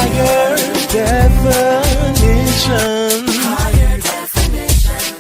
higher definition. Higher definition.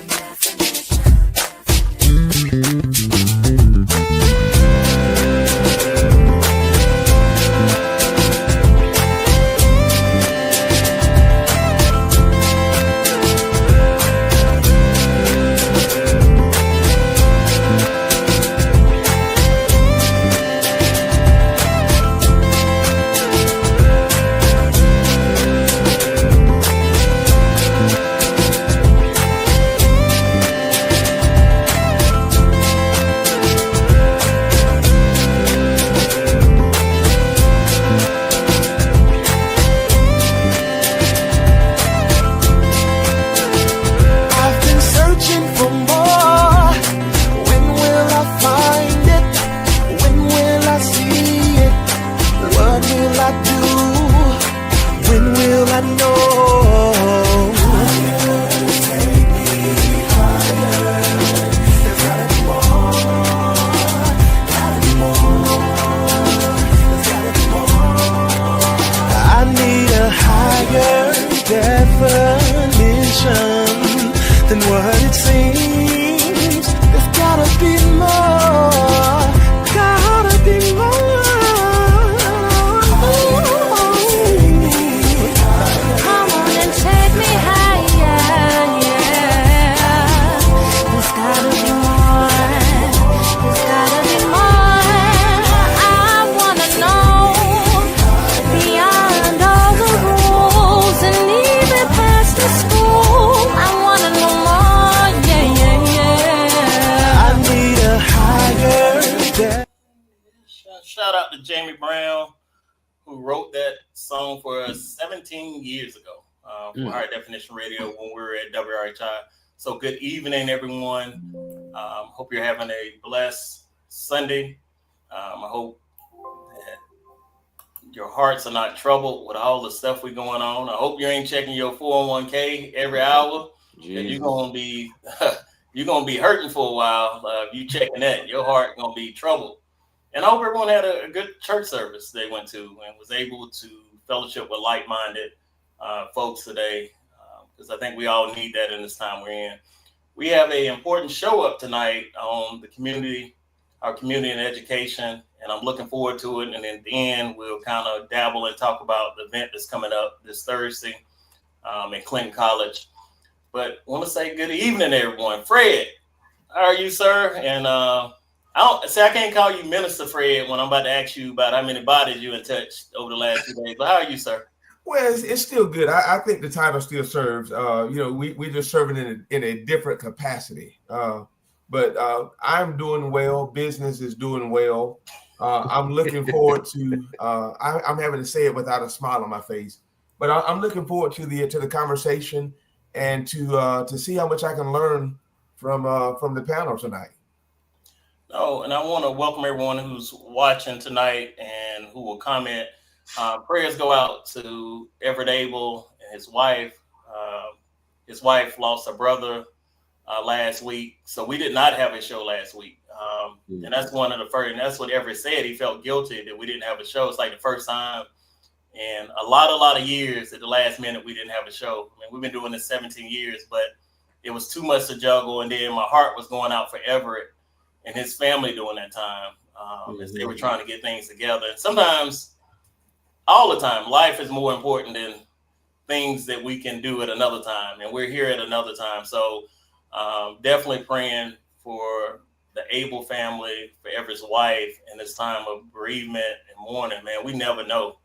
Than what it seems. There's gotta be more. Gotta be more. Come on and take me higher, yeah. There's gotta be more. There's gotta be more. I wanna know beyond all the rules and even past the school. I wanna know more, yeah, yeah, yeah. I need a higher definition. Shout out to Jamie Brown, who wrote that song for us 17 years ago for Higher Definition Radio when we were at WRHI. So good evening, everyone. Hope you're having a blessed Sunday. I hope that your hearts are not troubled with all the stuff we're going on. I hope you ain't checking your 401k every hour. You're gonna be you're gonna be hurting for a while if you checking that. Your heart gonna be troubled. And I hope everyone had a good church service they went to and was able to fellowship with like-minded folks today, because I think we all need that in this time we're in. We have an important show up tonight on the community, our community and education, and I'm looking forward to it. And at the end, we'll kind of dabble and talk about the event that's coming up this Thursday at Clinton College. But I want to say good evening, everyone. Fred, how are you, sir? And I can't call you Minister Fred when I'm about to ask you about how many bodies you in touched over the last 2 days. But how are you, sir? Well, it's still good. I think the title still serves. We're just serving in a different capacity. But I'm doing well. Business is doing well. I'm looking forward to. I'm having to say it without a smile on my face. But I'm looking forward to the conversation and to see how much I can learn from the panel tonight. Oh, and I want to welcome everyone who's watching tonight and who will comment. Prayers go out to Everett Abel and his wife. His wife lost a brother last week, so we did not have a show last week. And that's one of the first, and that's what Everett said. He felt guilty that we didn't have a show. It's like the first time in a lot of years at the last minute we didn't have a show. I mean, we've been doing this 17 years, but it was too much to juggle. And then my heart was going out for Everett and his family during that time as they were trying to get things together. And sometimes, all the time, life is more important than things that we can do at another time. And we're here at another time. So definitely praying for the Abel family, for Everett's wife, in this time of bereavement and mourning. Man, we never know.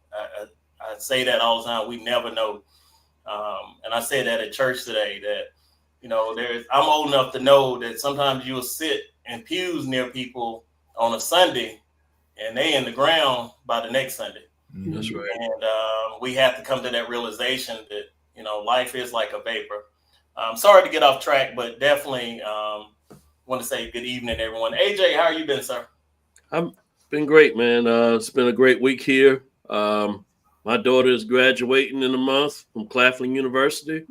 I say that all the time. We never know. And I say that at church today, that, I'm old enough to know that sometimes you'll sit in pews near people on a Sunday and they in the ground by the next Sunday. That's right. And we have to come to that realization that, life is like a vapor. Sorry to get off track, but definitely want to say good evening, everyone. AJ, how are you been, sir? I've been great, man. It's been a great week here. My daughter is graduating in a month from Claflin University,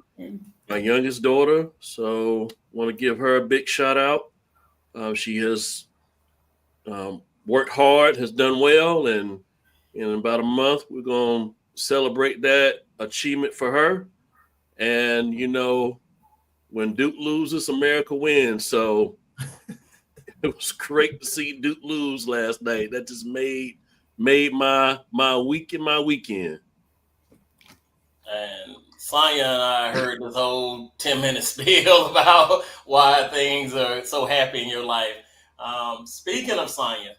my youngest daughter. So want to give her a big shout out. She has worked hard, has done well, and in about a month, we're going to celebrate that achievement for her. And, you know, when Duke loses, America wins. So it was great to see Duke lose last night. That just made my week and my weekend. And Sonya and I heard this whole 10-minute spiel about why things are so happy in your life. Speaking of Sonya,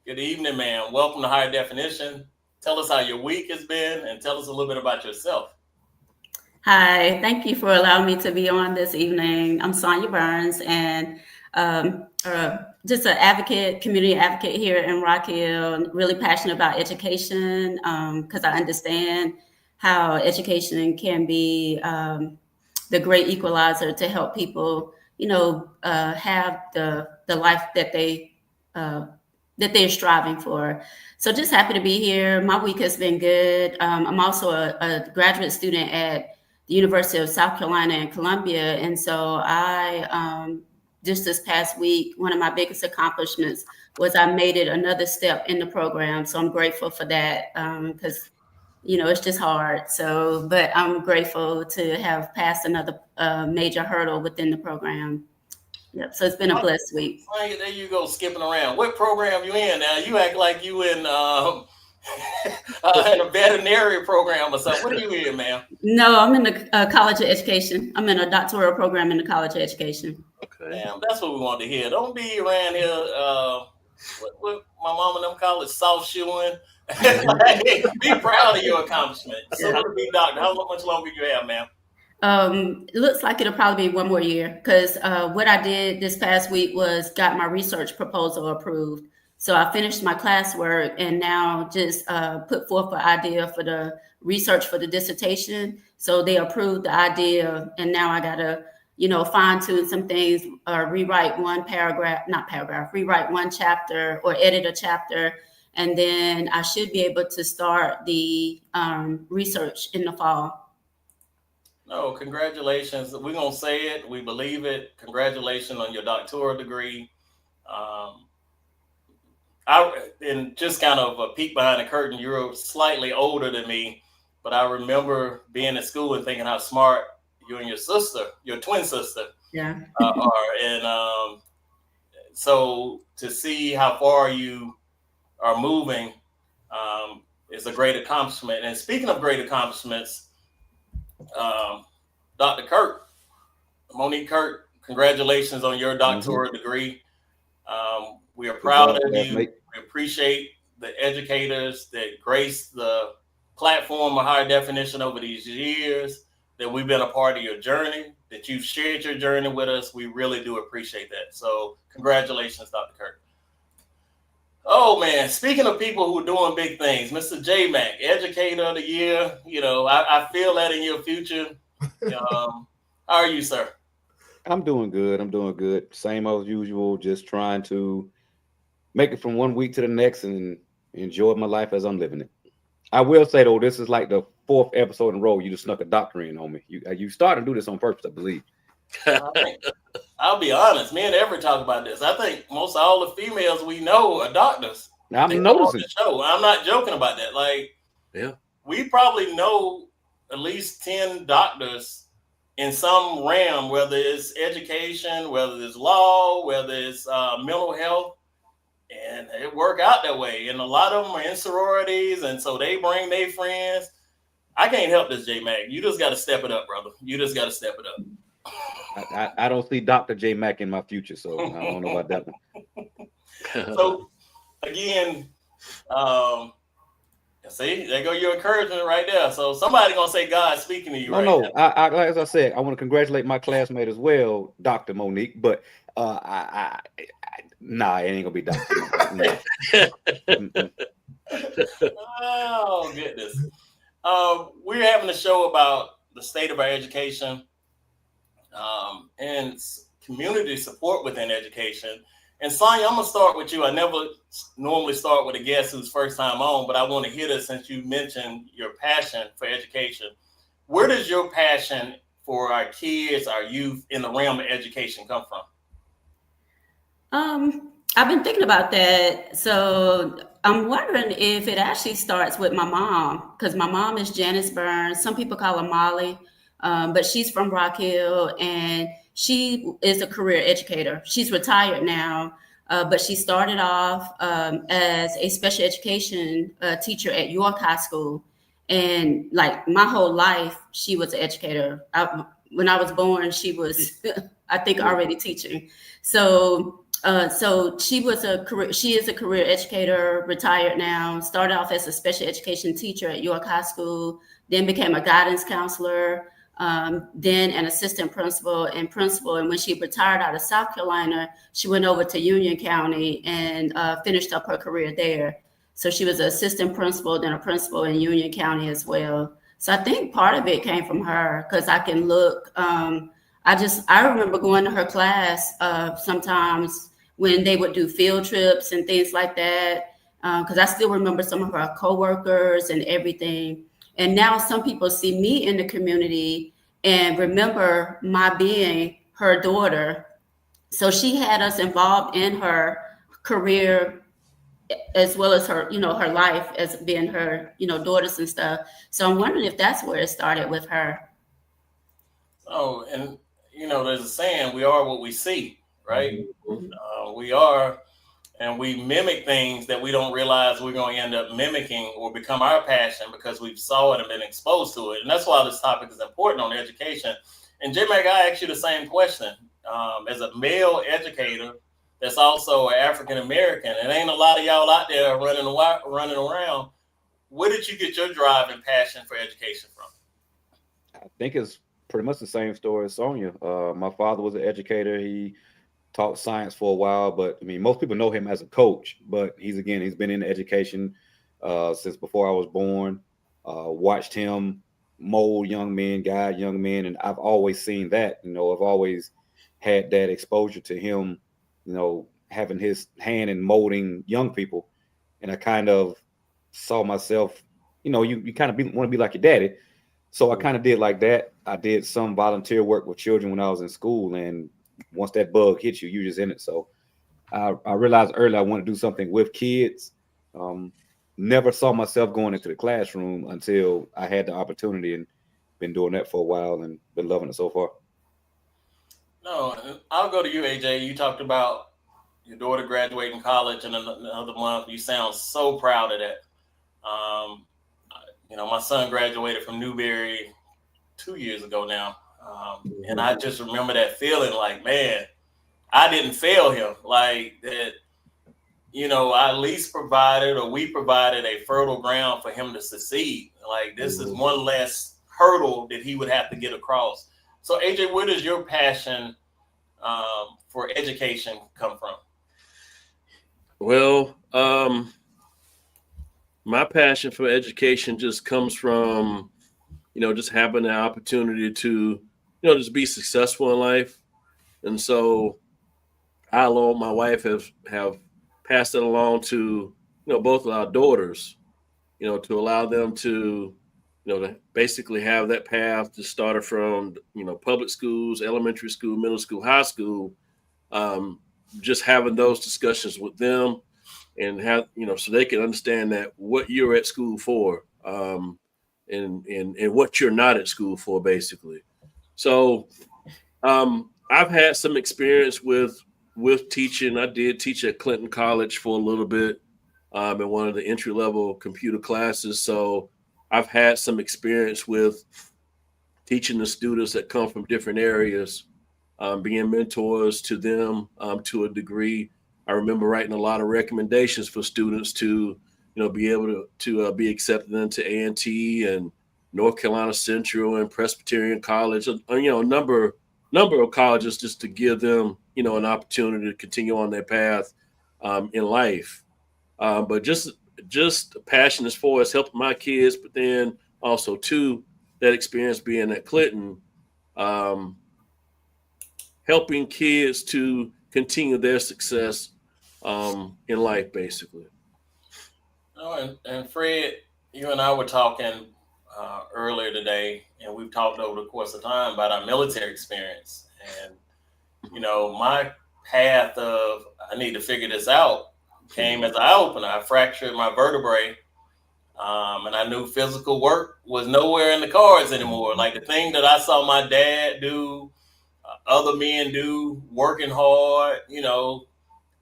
good evening, ma'am. Welcome to Higher Definition. Tell us how your week has been and tell us a little bit about yourself. Hi, thank you for allowing me to be on this evening. I'm Sonya Burns, and just an advocate, community advocate here in Rock Hill. Really passionate about education because I understand how education can be the great equalizer to help people, you know, have the life that they're striving for. So just happy to be here. My week has been good. I'm also a graduate student at the University of South Carolina in Columbia. And so I, just this past week, one of my biggest accomplishments was I made it another step in the program. So I'm grateful for that because, you know, it's just hard. So, but I'm grateful to have passed another major hurdle within the program. Yep. So it's been a blessed week. There you go, skipping around. What program you in now? You act like you in a veterinary program or something. What are you in, ma'am? No, I'm in the College of Education. I'm in a doctoral program in the College of Education. Okay. Damn, that's what we want to hear. Don't be around here. What my mom and them call it, soft shoeing. Be proud of your accomplishment. So to be doctor, how much longer you have, ma'am? It looks like it'll probably be one more year because what I did this past week was got my research proposal approved. So I finished my classwork and now just put forth an idea for the research for the dissertation. So they approved the idea and now I gotta, you know, fine tune some things or rewrite one chapter or edit a chapter. And then I should be able to start the research in the fall. No, congratulations. We're going to say it. We believe it. Congratulations on your doctoral degree. And just kind of a peek behind the curtain, you're slightly older than me, but I remember being at school and thinking how smart you and your sister, your twin sister, are. And so to see how far you are moving is a great accomplishment. And speaking of great accomplishments, Dr. Kirk, Monique Kirk, congratulations on your doctoral degree. We are proud of you. We appreciate the educators that grace the platform of Higher Definition over these years, that we've been a part of your journey, that you've shared your journey with us. We really do appreciate that. So congratulations, Dr. Kirk. Oh man, speaking of people who are doing big things, Mr. J Mac, Educator of the Year. You know, I feel that in your future. How are you, sir? I'm doing good. I'm doing good. Same as usual, just trying to make it from one week to the next and enjoy my life as I'm living it. I will say though, this is like the 4th episode in a row you just snuck a doctor in on me. You started to do this on purpose, I believe. I'll be honest, me and Everett talk about this. I think most all the females we know are doctors. Now I'm noticing. Show. I'm not joking about that. Like, yeah, we probably know at least 10 doctors in some realm, whether it's education, whether it's law, whether it's mental health, and it work out that way. And a lot of them are in sororities, and so they bring their friends. I can't help this, J Mac. You just got to step it up, brother. You just got to step it up. I don't see Dr. J Mac in my future, so I don't know about that one. So again, see, there go your encouragement right there. So somebody gonna say God speaking to you. No. Now. I as I said, I want to congratulate my classmate as well, Dr. Monique. But nah, it ain't gonna be Dr. Oh goodness. We're having a show about the state of our education and community support within education. And Sonya, I'm gonna start with you. I never normally start with a guest who's first time on, but I want to hear this since you mentioned your passion for education. Where does your passion for our kids, our youth in the realm of education come from? I've been thinking about that. So I'm wondering if it actually starts with my mom, because my mom is Janice Burns. Some people call her Molly, but she's from Rock Hill, and she is a career educator. She's retired now, but she started off as a special education teacher at York High School. And like my whole life, she was an educator. When I was born, she was, I think, already teaching. So she is a career educator, retired now, started off as a special education teacher at York High School, then became a guidance counselor, then an assistant principal and principal. And when she retired out of South Carolina, she went over to Union County and finished up her career there. So she was an assistant principal, then a principal in Union County as well. So I think part of it came from her, because I can look, I remember going to her class sometimes when they would do field trips and things like that, because I still remember some of her coworkers and everything. And now some people see me in the community and remember my being her daughter. So she had us involved in her career as well as her, her life as being her, daughters and stuff. So I'm wondering if that's where it started with her. Oh, and there's a saying, we are what we see, right? We are, and we mimic things that we don't realize we're going to end up mimicking or become our passion because we've saw it and been exposed to it. And that's why this topic is important on education. And J-Mac, I asked you the same question. As a male educator that's also an African-American, and ain't a lot of y'all out there running around, where did you get your drive and passion for education from? I think it's pretty much the same story as Sonia. My father was an educator. He taught science for a while, but I mean, most people know him as a coach, but he's been in education since before I was born. Watched him mold young men, guide young men, and I've always seen that. I've always had that exposure to him, having his hand in molding young people, and I kind of saw myself, you kind of want to be like your daddy. So I kind of did like that. I did some volunteer work with children when I was in school, and once that bug hits you, you're just in it. So I realized early I wanted to do something with kids. Never saw myself going into the classroom until I had the opportunity, and been doing that for a while and been loving it so far. No, I'll go to you, AJ. You talked about your daughter graduating college in another month. You sound so proud of that. My son graduated from Newberry 2 years ago now. And I just remember that feeling like, man, I didn't fail him. Like that, I at least we provided a fertile ground for him to succeed. Like this is one less hurdle that he would have to get across. So AJ, where does your passion for education come from? Well, my passion for education just comes from, just having the opportunity to, just be successful in life. And so I, along with my wife, have passed it along to, both of our daughters, to allow them to, to basically have that path to start from, public schools, elementary school, middle school, high school, just having those discussions with them and have, so they can understand that what you're at school for, and what you're not at school for, basically. So I've had some experience with teaching. I did teach at Clinton College for a little bit in one of the entry-level computer classes. So I've had some experience with teaching the students that come from different areas, being mentors to them to a degree. I remember writing a lot of recommendations for students to, be able to be accepted into A&T and North Carolina Central and Presbyterian College, a number of colleges, just to give them, an opportunity to continue on their path in life. But just passion as far as helping my kids, but then also too, that experience being at Clinton, helping kids to continue their success in life, basically. And Fred, you and I were talking earlier today, and we've talked over the course of time about our military experience. And, my path of I need to figure this out came as an eye opener. I fractured my vertebrae, and I knew physical work was nowhere in the cards anymore. Like the thing that I saw my dad do, other men do, working hard,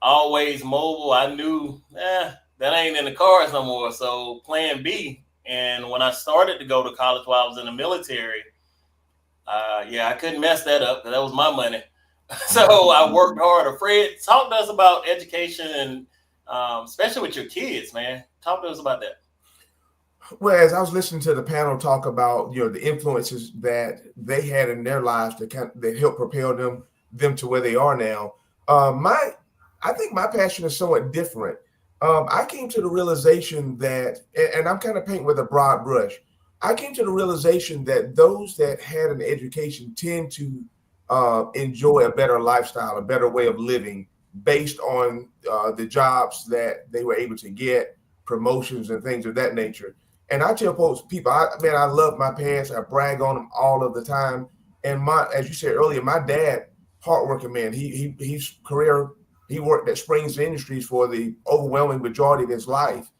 always mobile. I knew that ain't in the cards no more. So plan B. And when I started to go to college while I was in the military, I couldn't mess that up because that was my money. So I worked harder. Fred, talk to us about education and especially with your kids, man. Talk to us about that. Well, as I was listening to the panel talk about, the influences that they had in their lives that helped propel them to where they are now. I think my passion is somewhat different. I came to the realization that, and I'm kind of painting with a broad brush. I came to the realization that those that had an education tend to enjoy a better lifestyle, a better way of living based on the jobs that they were able to get, promotions and things of that nature. And I tell people, I love my parents. I brag on them all of the time. And as you said earlier, my dad, hardworking man, he's career, he worked at Springs Industries for the overwhelming majority of his life.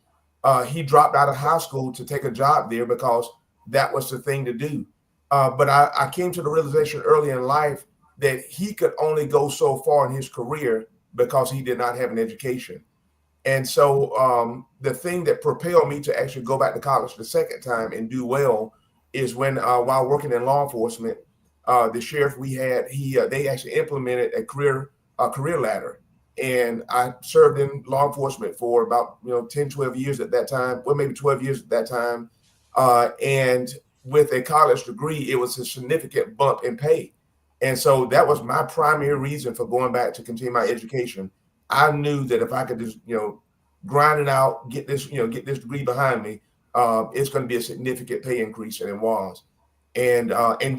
He dropped out of high school to take a job there because that was the thing to do. But I came to the realization early in life that he could only go so far in his career because he did not have an education. And so the thing that propelled me to actually go back to college the second time and do well is when while working in law enforcement, the sheriff we had, they actually implemented a career ladder. And I served in law enforcement for about 10, 12 years at that time, well, maybe 12 years at that time. And with a college degree, it was a significant bump in pay. And so that was my primary reason for going back to continue my education. I knew that if I could just, grind it out, get this degree behind me, it's going to be a significant pay increase, and it was. And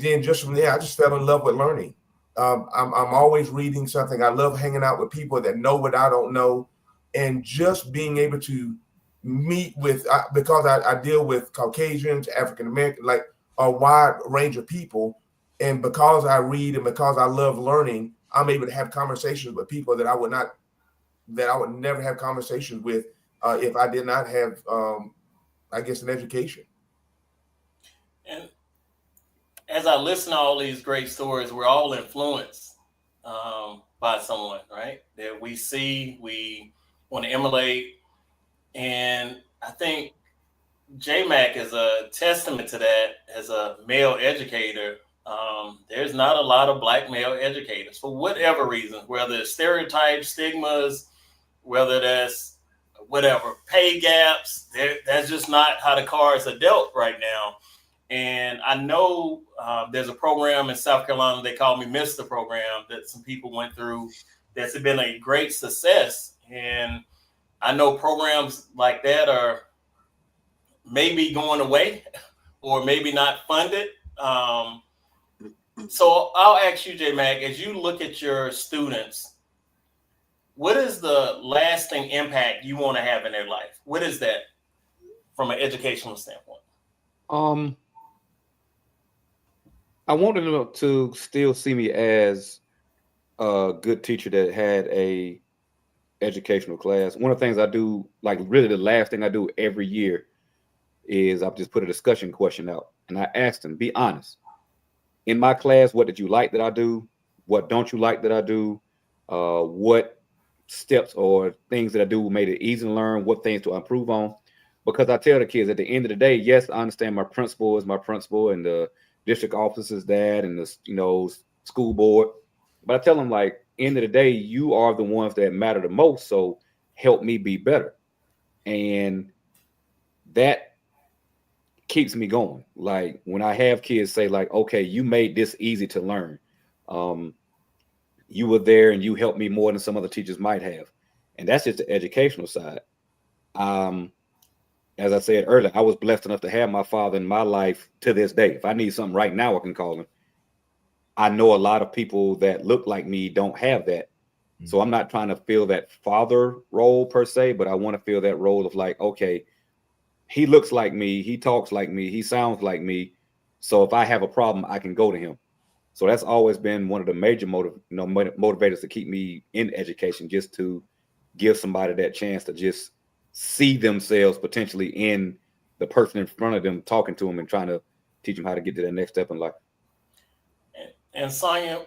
then just from there, I just fell in love with learning. I'm always reading something. I love hanging out with people that know what I don't know, and just being able to meet with, because I deal with Caucasians, African American, like a wide range of people. And because I read and because I love learning, I'm able to have conversations with people that I would never have conversations with if I did not have, an education. And as I listen to all these great stories, we're all influenced by someone, right? That we see, we want to emulate. And I think J-Mac is a testament to that as a male educator. There's not a lot of Black male educators for whatever reason, whether it's stereotypes, stigmas, whether that's whatever, pay gaps. That's just not how the cards are dealt right now. And I know there's a program in South Carolina, they call me Mr. Program, that some people went through that's been a great success. And I know programs like that are maybe going away or maybe not funded. So I'll ask you, J-Mac, as you look at your students, what is the lasting impact you want to have in their life? What is that from an educational standpoint? I wanted them to still see me as a good teacher that had a educational class. One of the things I do, like really the last thing I do every year, is I've just put a discussion question out, and I asked them, be honest. In my class, what did you like that I do? What don't you like that I do? What steps or things that I do made it easy to learn? What things to improve on? Because I tell the kids at the end of the day, yes, I understand my principal is my principal and the district office is that and the school board. But I tell them, like, end of the day, you are the ones that matter the most. So help me be better. And that keeps me going. Like when I have kids say like, okay, you made this easy to learn. You were there and you helped me more than some other teachers might have. And that's just the educational side. As I said earlier, I was blessed enough to have my father in my life to this day. If I need something right now, I can call him. I know a lot of people that look like me don't have that. Mm-hmm. So I'm not trying to fill that father role per se, but I want to fill that role of like, okay, he looks like me, he talks like me, he sounds like me. So if I have a problem, I can go to him. So that's always been one of the major motivators to keep me in education, just to give somebody that chance to just see themselves potentially in the person in front of them, talking to them and trying to teach them how to get to that next step in life. And Sonya,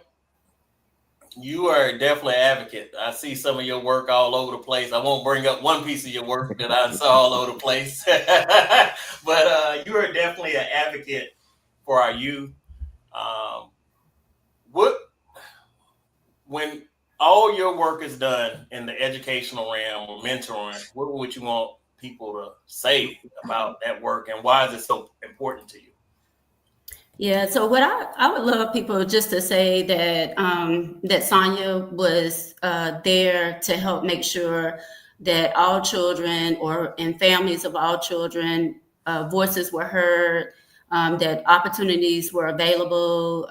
you are definitely an advocate. I see some of your work all over the place. I won't bring up one piece of your work that I saw all over the place, but you are definitely an advocate for our youth. When all your work is done in the educational realm or mentoring, what would you want people to say about that work, and why is it so important to you? Yeah, so what I would love people just to say that that Sonya was there to help make sure that all children and families of all children voices were heard, that opportunities were available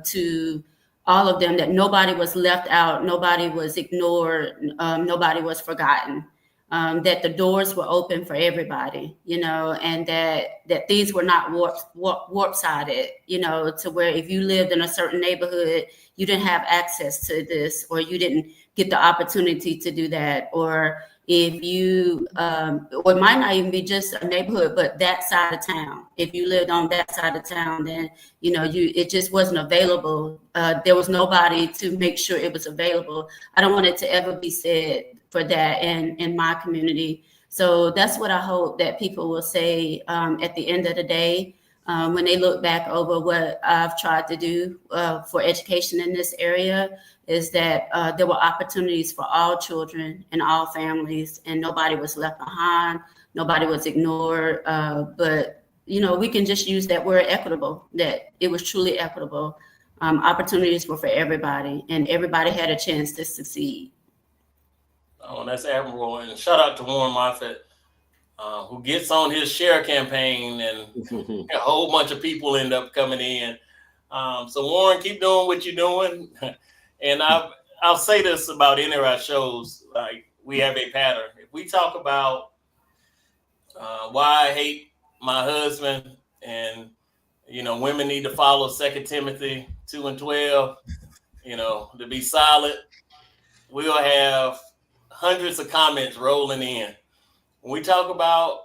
to all of them, that nobody was left out, nobody was ignored, nobody was forgotten. That the doors were open for everybody, and that these were not warp-sided, to where if you lived in a certain neighborhood, you didn't have access to this, or you didn't get the opportunity to do that, or if you, or it might not even be just a neighborhood, but that side of town. If you lived on that side of town, then, it just wasn't available. There was nobody to make sure it was available. I don't want it to ever be said for that in my community. So that's what I hope that people will say at the end of the day, when they look back over what I've tried to do for education in this area, is that there were opportunities for all children and all families, and nobody was left behind, nobody was ignored. But, we can just use that word equitable, that it was truly equitable. Opportunities were for everybody, and everybody had a chance to succeed. Oh, that's admirable. And shout out to Warren Moffitt, who gets on his share campaign, and a whole bunch of people end up coming in. So Warren, keep doing what you're doing. And I'll say this about any of our shows, like we have a pattern. If we talk about why I hate my husband, and women need to follow 2 Timothy 2:12, to be solid, we'll have hundreds of comments rolling in. When we talk about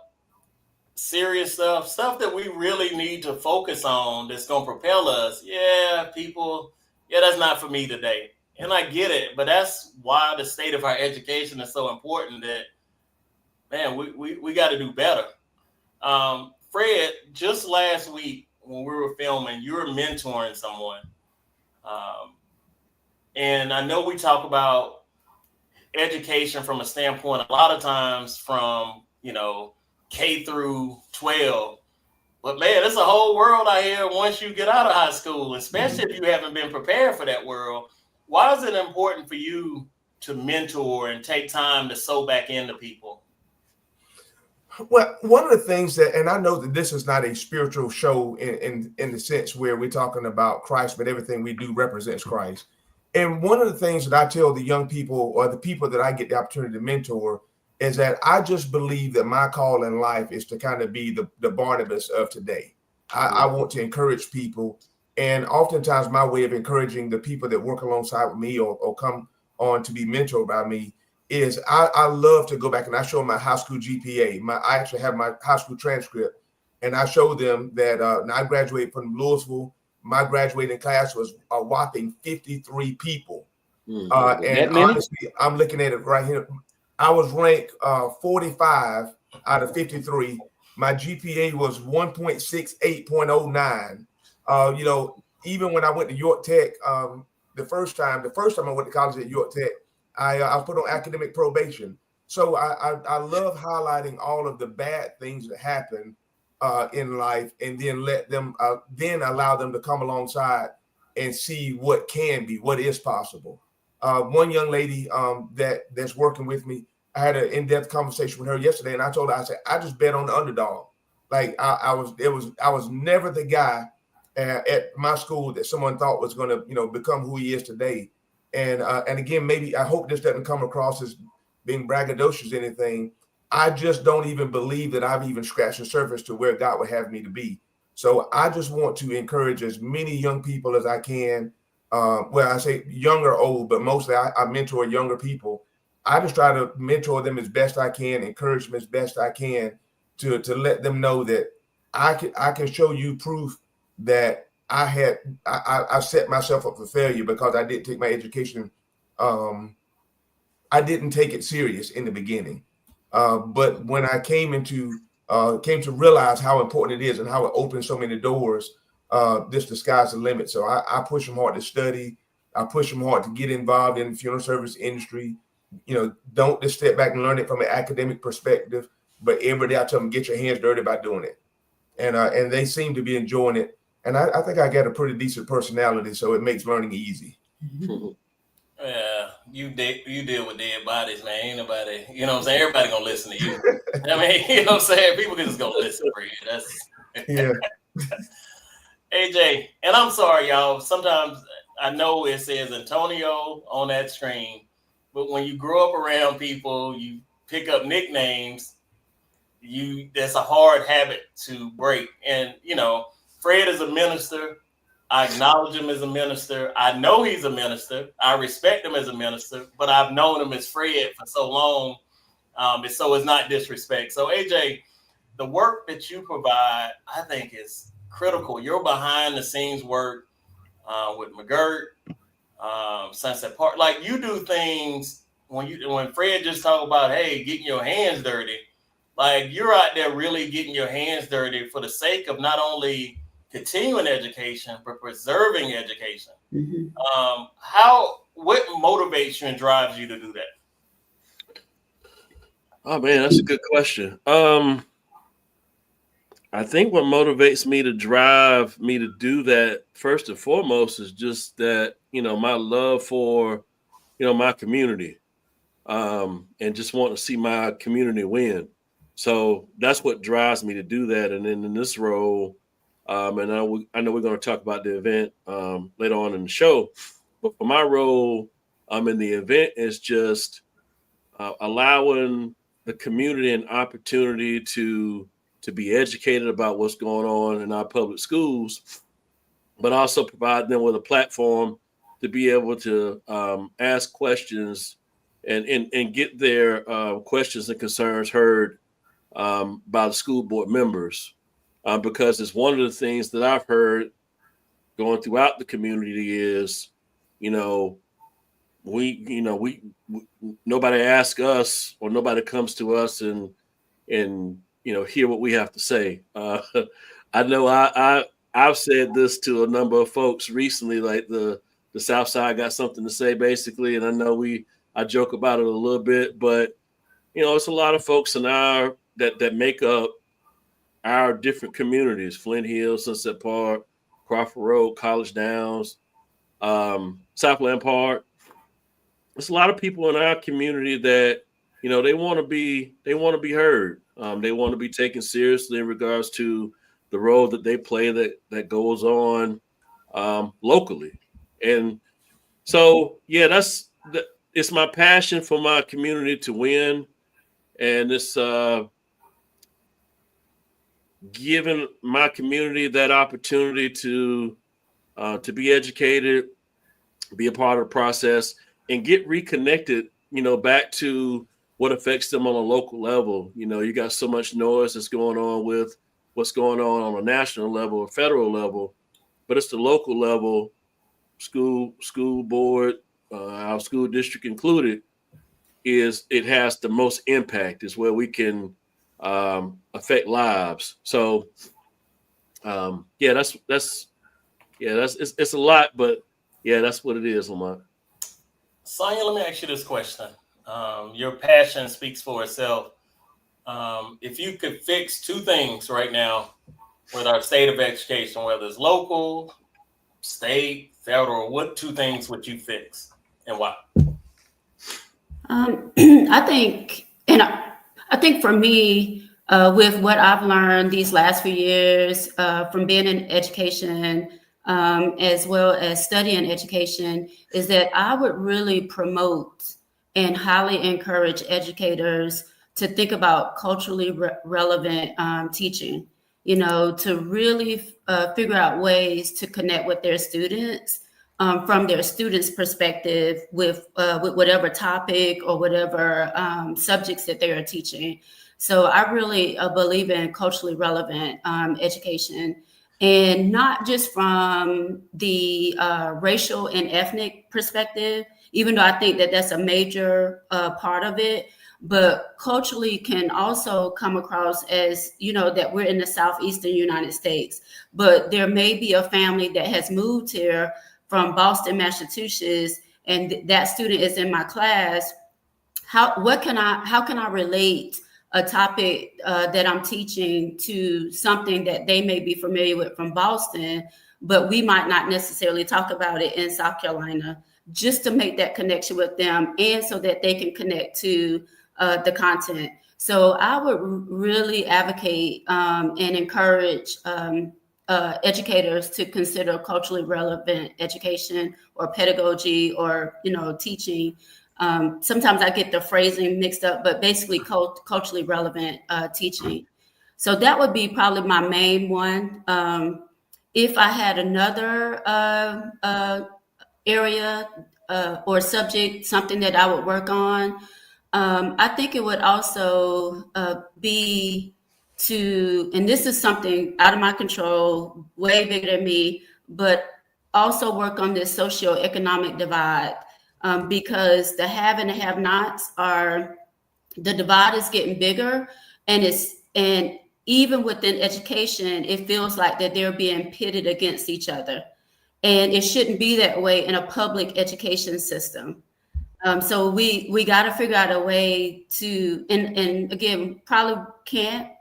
serious stuff that we really need to focus on, that's going to propel us, that's not for me today. And I get it, but that's why the state of our education is so important, that, man, we got to do better. Fred, just last week when we were filming, you were mentoring someone. And I know we talk about education from a standpoint a lot of times from K through 12, but man, it's a whole world out here once you get out of high school, especially if you haven't been prepared for that world. Why is it important for you to mentor and take time to sow back into people? Well, one of the things that, and I know that this is not a spiritual show in the sense where we're talking about Christ, but everything we do represents Christ. And one of the things that I tell the young people, or the people that I get the opportunity to mentor, is that I just believe that my call in life is to kind of be the Barnabas of today. I want to encourage people. And oftentimes my way of encouraging the people that work alongside with me or come on to be mentored by me is I love to go back and I show my high school GPA. I actually have my high school transcript, and I show them that I graduated from Louisville. My graduating class was a whopping 53 people. And honestly, I'm looking at it right here. I was ranked 45 out of 53. My GPA was 1.68.09. Even when I went to York Tech, the first time I went to college at York Tech, I was put on academic probation. So I love highlighting all of the bad things that happen in life, and then let them allow them to come alongside and see what can be, what is possible. One young lady that's working with me, I had an in-depth conversation with her yesterday, and I told her, I said, I just bet on the underdog. Like I was never the guy at my school that someone thought was going to become who he is today. And again, maybe I hope this doesn't come across as being braggadocious or anything. I just don't even believe that I've even scratched the surface to where God would have me to be. So I just want to encourage as many young people as I can. Well, I say young or old, but mostly I mentor younger people. I just try to mentor them as best I can, encourage them as best I can to let them know that I can show you proof that I set myself up for failure because I didn't take my education. I didn't take it serious in the beginning, but when I came to realize how important it is and how it opens so many doors, the sky's the limit. So I push them hard to study. I push them hard to get involved in the funeral service industry. Don't just step back and learn it from an academic perspective, but every day I tell them, get your hands dirty by doing it. And they seem to be enjoying it. And I think I got a pretty decent personality, so it makes learning easy. Yeah, you deal with dead bodies, man. Ain't nobody, you know what I'm saying? Everybody gonna listen to you. I mean, you know what I'm saying? People can just go listen for you. That's Yeah. AJ, and I'm sorry, y'all. Sometimes I know it says Antonio on that screen, but when you grow up around people, you pick up nicknames. That's a hard habit to break. And Fred is a minister. I acknowledge him as a minister. I know he's a minister. I respect him as a minister, but I've known him as Fred for so long. So it's not disrespect. So AJ, the work that you provide, I think is critical. Your behind the scenes work with McGirt, Sunset Park, like you do things when Fred just talk about, hey, getting your hands dirty, like you're out there really getting your hands dirty for the sake of not only continuing education, but preserving education. Mm-hmm. What motivates you and drives you to do that? Oh man, that's a good question. I think what motivates me to drive me to do that first and foremost is just that, my love for, my community, and just want to see my community win. So that's what drives me to do that. And then in this role, and I know we're going to talk about the event later on in the show, but for my role in the event is just allowing the community an opportunity to be educated about what's going on in our public schools, but also provide them with a platform to be able to ask questions and get their questions and concerns heard by the school board members. Because it's one of the things that I've heard going throughout the community is, we nobody asks us or nobody comes to us and hear what we have to say. I know I've said this to a number of folks recently, like the South Side got something to say basically, and I know I joke about it a little bit, but it's a lot of folks in that make up our different communities: Flint Hill, Sunset Park, Crawford Road, College Downs, Southland Park. There's a lot of people in our community that they want to be heard. They want to be taken seriously in regards to the role that they play that goes on locally. And so it's my passion for my community to win, and it's giving my community that opportunity to be educated, be a part of the process, and get reconnected, back to what affects them on a local level. You got so much noise that's going on with what's going on a national level or federal level, but it's the local level, school board, our school district included, it has the most impact, is where we can affect lives. So it's a lot, but that's what it is, Lamont. Sonia, let me ask you this question. Your passion speaks for itself. If you could fix two things right now with our state of education, whether it's local, state, federal, what two things would you fix and why? I think for me, with what I've learned these last few years from being in education, as well as studying education, is that I would really promote and highly encourage educators to think about culturally relevant teaching, to really figure out ways to connect with their students from their students' perspective with whatever topic or whatever subjects that they are teaching. So I really believe in culturally relevant education, and not just from the racial and ethnic perspective, even though I think that that's a major part of it, but culturally can also come across as, that we're in the Southeastern United States, but there may be a family that has moved here from Boston, Massachusetts, and that student is in my class. How can I relate a topic that I'm teaching to something that they may be familiar with from Boston, but we might not necessarily talk about it in South Carolina, just to make that connection with them and so that they can connect to the content. So I would really advocate and encourage educators to consider culturally relevant education or pedagogy or, teaching. Sometimes I get the phrasing mixed up, but basically culturally relevant teaching. So that would be probably my main one. If I had another area or subject, something that I would work on, I think it would also be to, and this is something out of my control, way bigger than me, but also work on this socioeconomic divide. Because the have and the have-nots the divide is getting bigger, and even within education, it feels like that they're being pitted against each other, and it shouldn't be that way in a public education system. So we got to figure out a way to, and again, probably can't,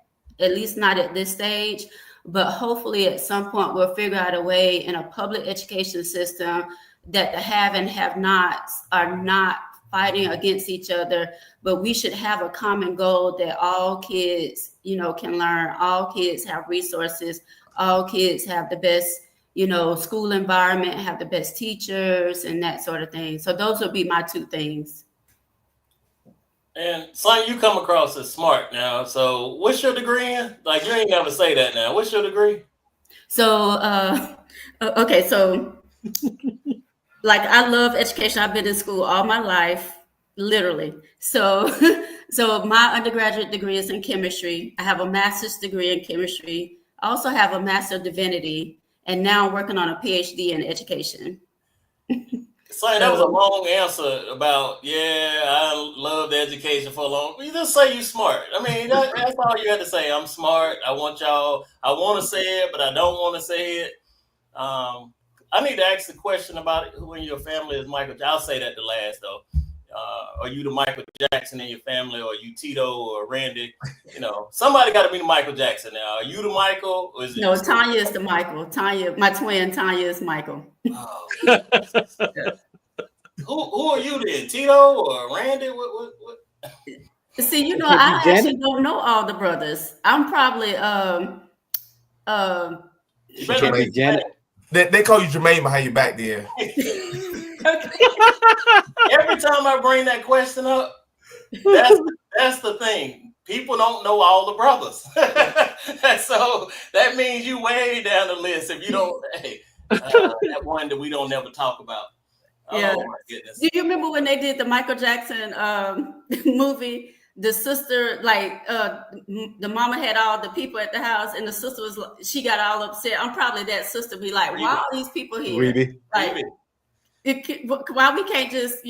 at least not at this stage, but hopefully at some point we'll figure out a way in a public education system that the have and have-nots are not fighting against each other, but we should have a common goal that all kids, can learn, all kids have resources, all kids have the best, school environment, have the best teachers and that sort of thing. So those would be my two things. And Sonya, you come across as smart now. So what's your degree in? Like, you ain't never say that now. What's your degree? So, okay, so like, I love education. I've been in school all my life, literally. So my undergraduate degree is in chemistry. I have a master's degree in chemistry. I also have a master of divinity, and now I'm working on a PhD in education. So that was a long answer about, I love the education for a long. You just say you smart. I mean, that's all you had to say. I'm smart. I want to say it, but I don't want to say it. I need to ask the question about it, who in your family is Michael. I'll say that the last, though. Are you the Michael Jackson in your family, or are you Tito or Randy? Somebody got to be the Michael Jackson now. Are you the Michael? Or is it No, Tanya is the Michael. Tanya, my twin, Tanya is Michael. Oh, who are you then? Tito or Randy? What? See, I actually don't know all the brothers. I'm probably You better be Janet. They call you Jermaine behind your back there. Every time I bring that question up, that's the thing. People don't know all the brothers. So that means you way down the list if you don't, that one that we don't never talk about. Yeah. Oh my goodness. Do you remember when they did the Michael Jackson movie? The sister, the mama had all the people at the house, and the sister she got all upset. I'm probably that sister, be like, why are these people here? Rebe. Like, why we can't just,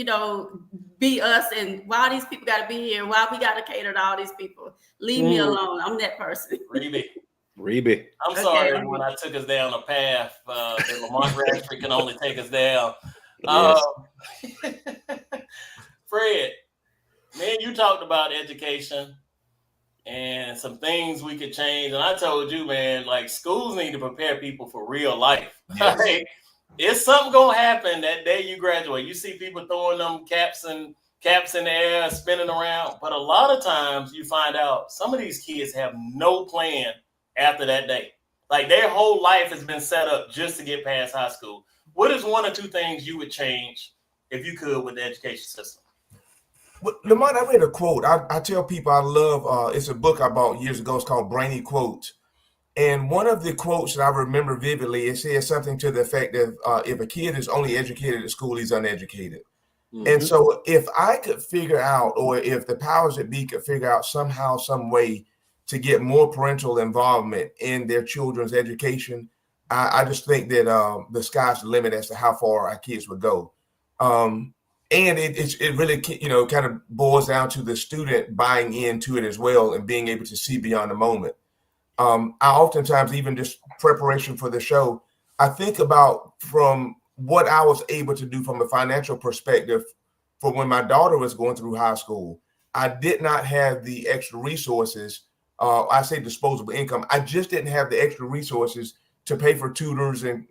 be us, and why these people got to be here? Why we got to cater to all these people? Leave me alone. I'm that person. Rebe. I'm sorry when I took us down a path that Lamont Rashford can only take us down. Yes. Fred, man, you talked about education and some things we could change. And I told you, man, like, schools need to prepare people for real life. Yes. Like, it's something gonna happen that day you graduate. You see people throwing them caps in the air, spinning around. But a lot of times you find out some of these kids have no plan after that day. Like, their whole life has been set up just to get past high school. What is one or two things you would change if you could with the education system? Well, Lamont, I read a quote. I tell people I love, it's a book I bought years ago. It's called Brainy Quotes. And one of the quotes that I remember vividly, it says something to the effect of, if a kid is only educated at school, he's uneducated. And so if I could figure out, or if the powers that be could figure out somehow, some way to get more parental involvement in their children's education, I just think that the sky's the limit as to how far our kids would go. And it really, kind of boils down to the student buying into it as well and being able to see beyond the moment. I oftentimes, even just preparation for the show, I think about from what I was able to do from a financial perspective for when my daughter was going through high school. I did not have the extra resources. I say disposable income. I just didn't have the extra resources to pay for tutors and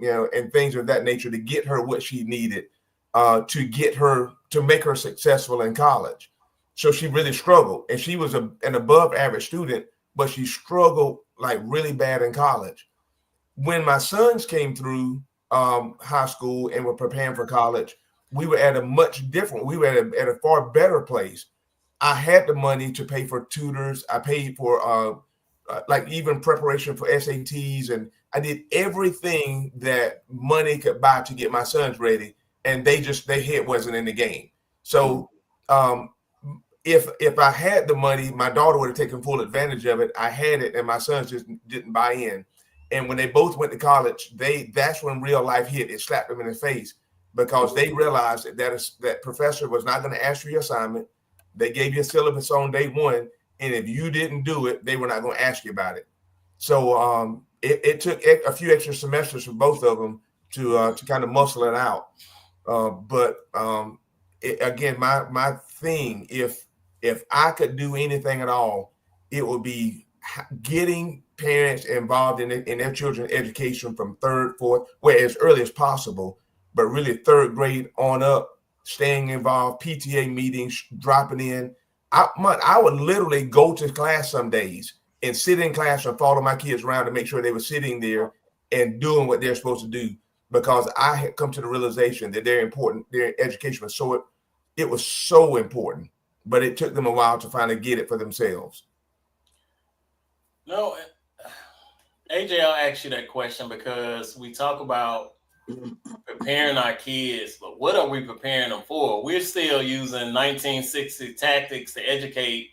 things of that nature to get her what she needed to make her successful in college. So she really struggled, and she was an above average student, but she struggled like really bad in college. When my sons came through high school and were preparing for college, we were at a much different, we were at a far better place. I had the money to pay for tutors. I paid for like even preparation for SATs, and I did everything that money could buy to get my sons ready. And their head wasn't in the game. So if I had the money, my daughter would have taken full advantage of it. I had it, and my sons just didn't buy in. And when they both went to college, that's when real life hit. It slapped them in the face because they realized that professor was not going to ask for your assignment. They gave you a syllabus on day one, and if you didn't do it, they were not going to ask you about it. So it took a few extra semesters for both of them to kind of muscle it out. Again, my thing, if I could do anything at all, it would be getting parents involved in their children's education from third, fourth, as early as possible, but really third grade on up, staying involved, PTA meetings, dropping in. I would literally go to class some days and sit in class and follow my kids around to make sure they were sitting there and doing what they're supposed to do, because I had come to the realization that their education was so important, but it took them a while to finally get it for themselves. No, AJ, I'll ask you that question because we talk about preparing our kids, but what are we preparing them for? We're still using 1960 tactics to educate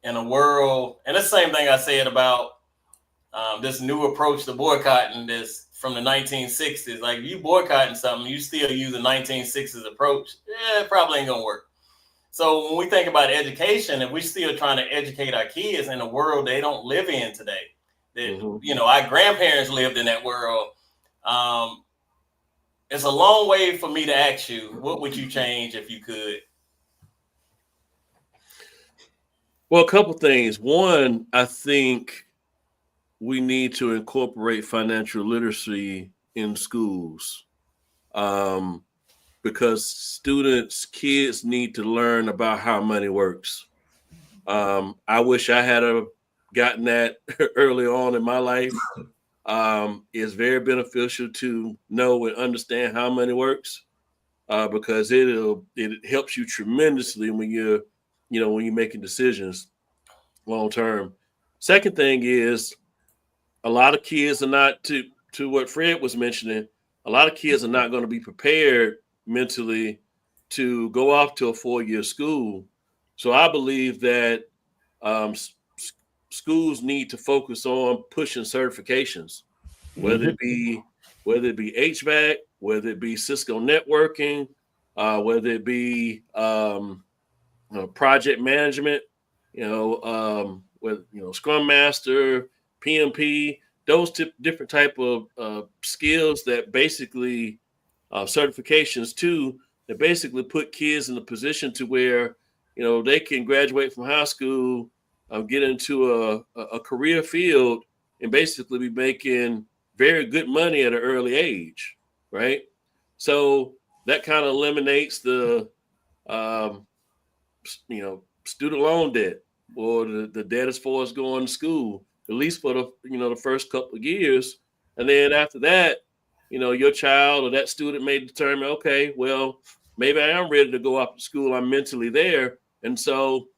in a world, and the same thing I said about this new approach to boycotting this from the 1960s. Like, if you boycotting something, you still use the 1960s approach, it probably ain't gonna work. So when we think about education, and we're still trying to educate our kids in a world they don't live in today, that our grandparents lived in that world. It's a long way for me to ask you, what would you change if you could? Well, a couple things. One, I think we need to incorporate financial literacy in schools, because kids need to learn about how money works. I wish I had gotten that early on in my life. It's very beneficial to know and understand how money works, because it helps you tremendously when you're making decisions long term. Second thing is, a lot of kids are not, to what Fred was mentioning, a lot of kids are not going to be prepared mentally to go off to a 4-year school. So I believe that schools need to focus on pushing certifications, whether it be HVAC, whether it be Cisco networking, whether it be project management, with Scrum Master, PMP, those different type of skills that basically certifications too, that basically put kids in a position to where they can graduate from high school, get into a career field, and basically be making very good money at an early age, right? So that kind of eliminates the student loan debt, or the debt as far as going to school, at least for the first couple of years. And then after that, your child or that student may determine, okay, well, maybe I am ready to go off to school. I'm mentally there. And so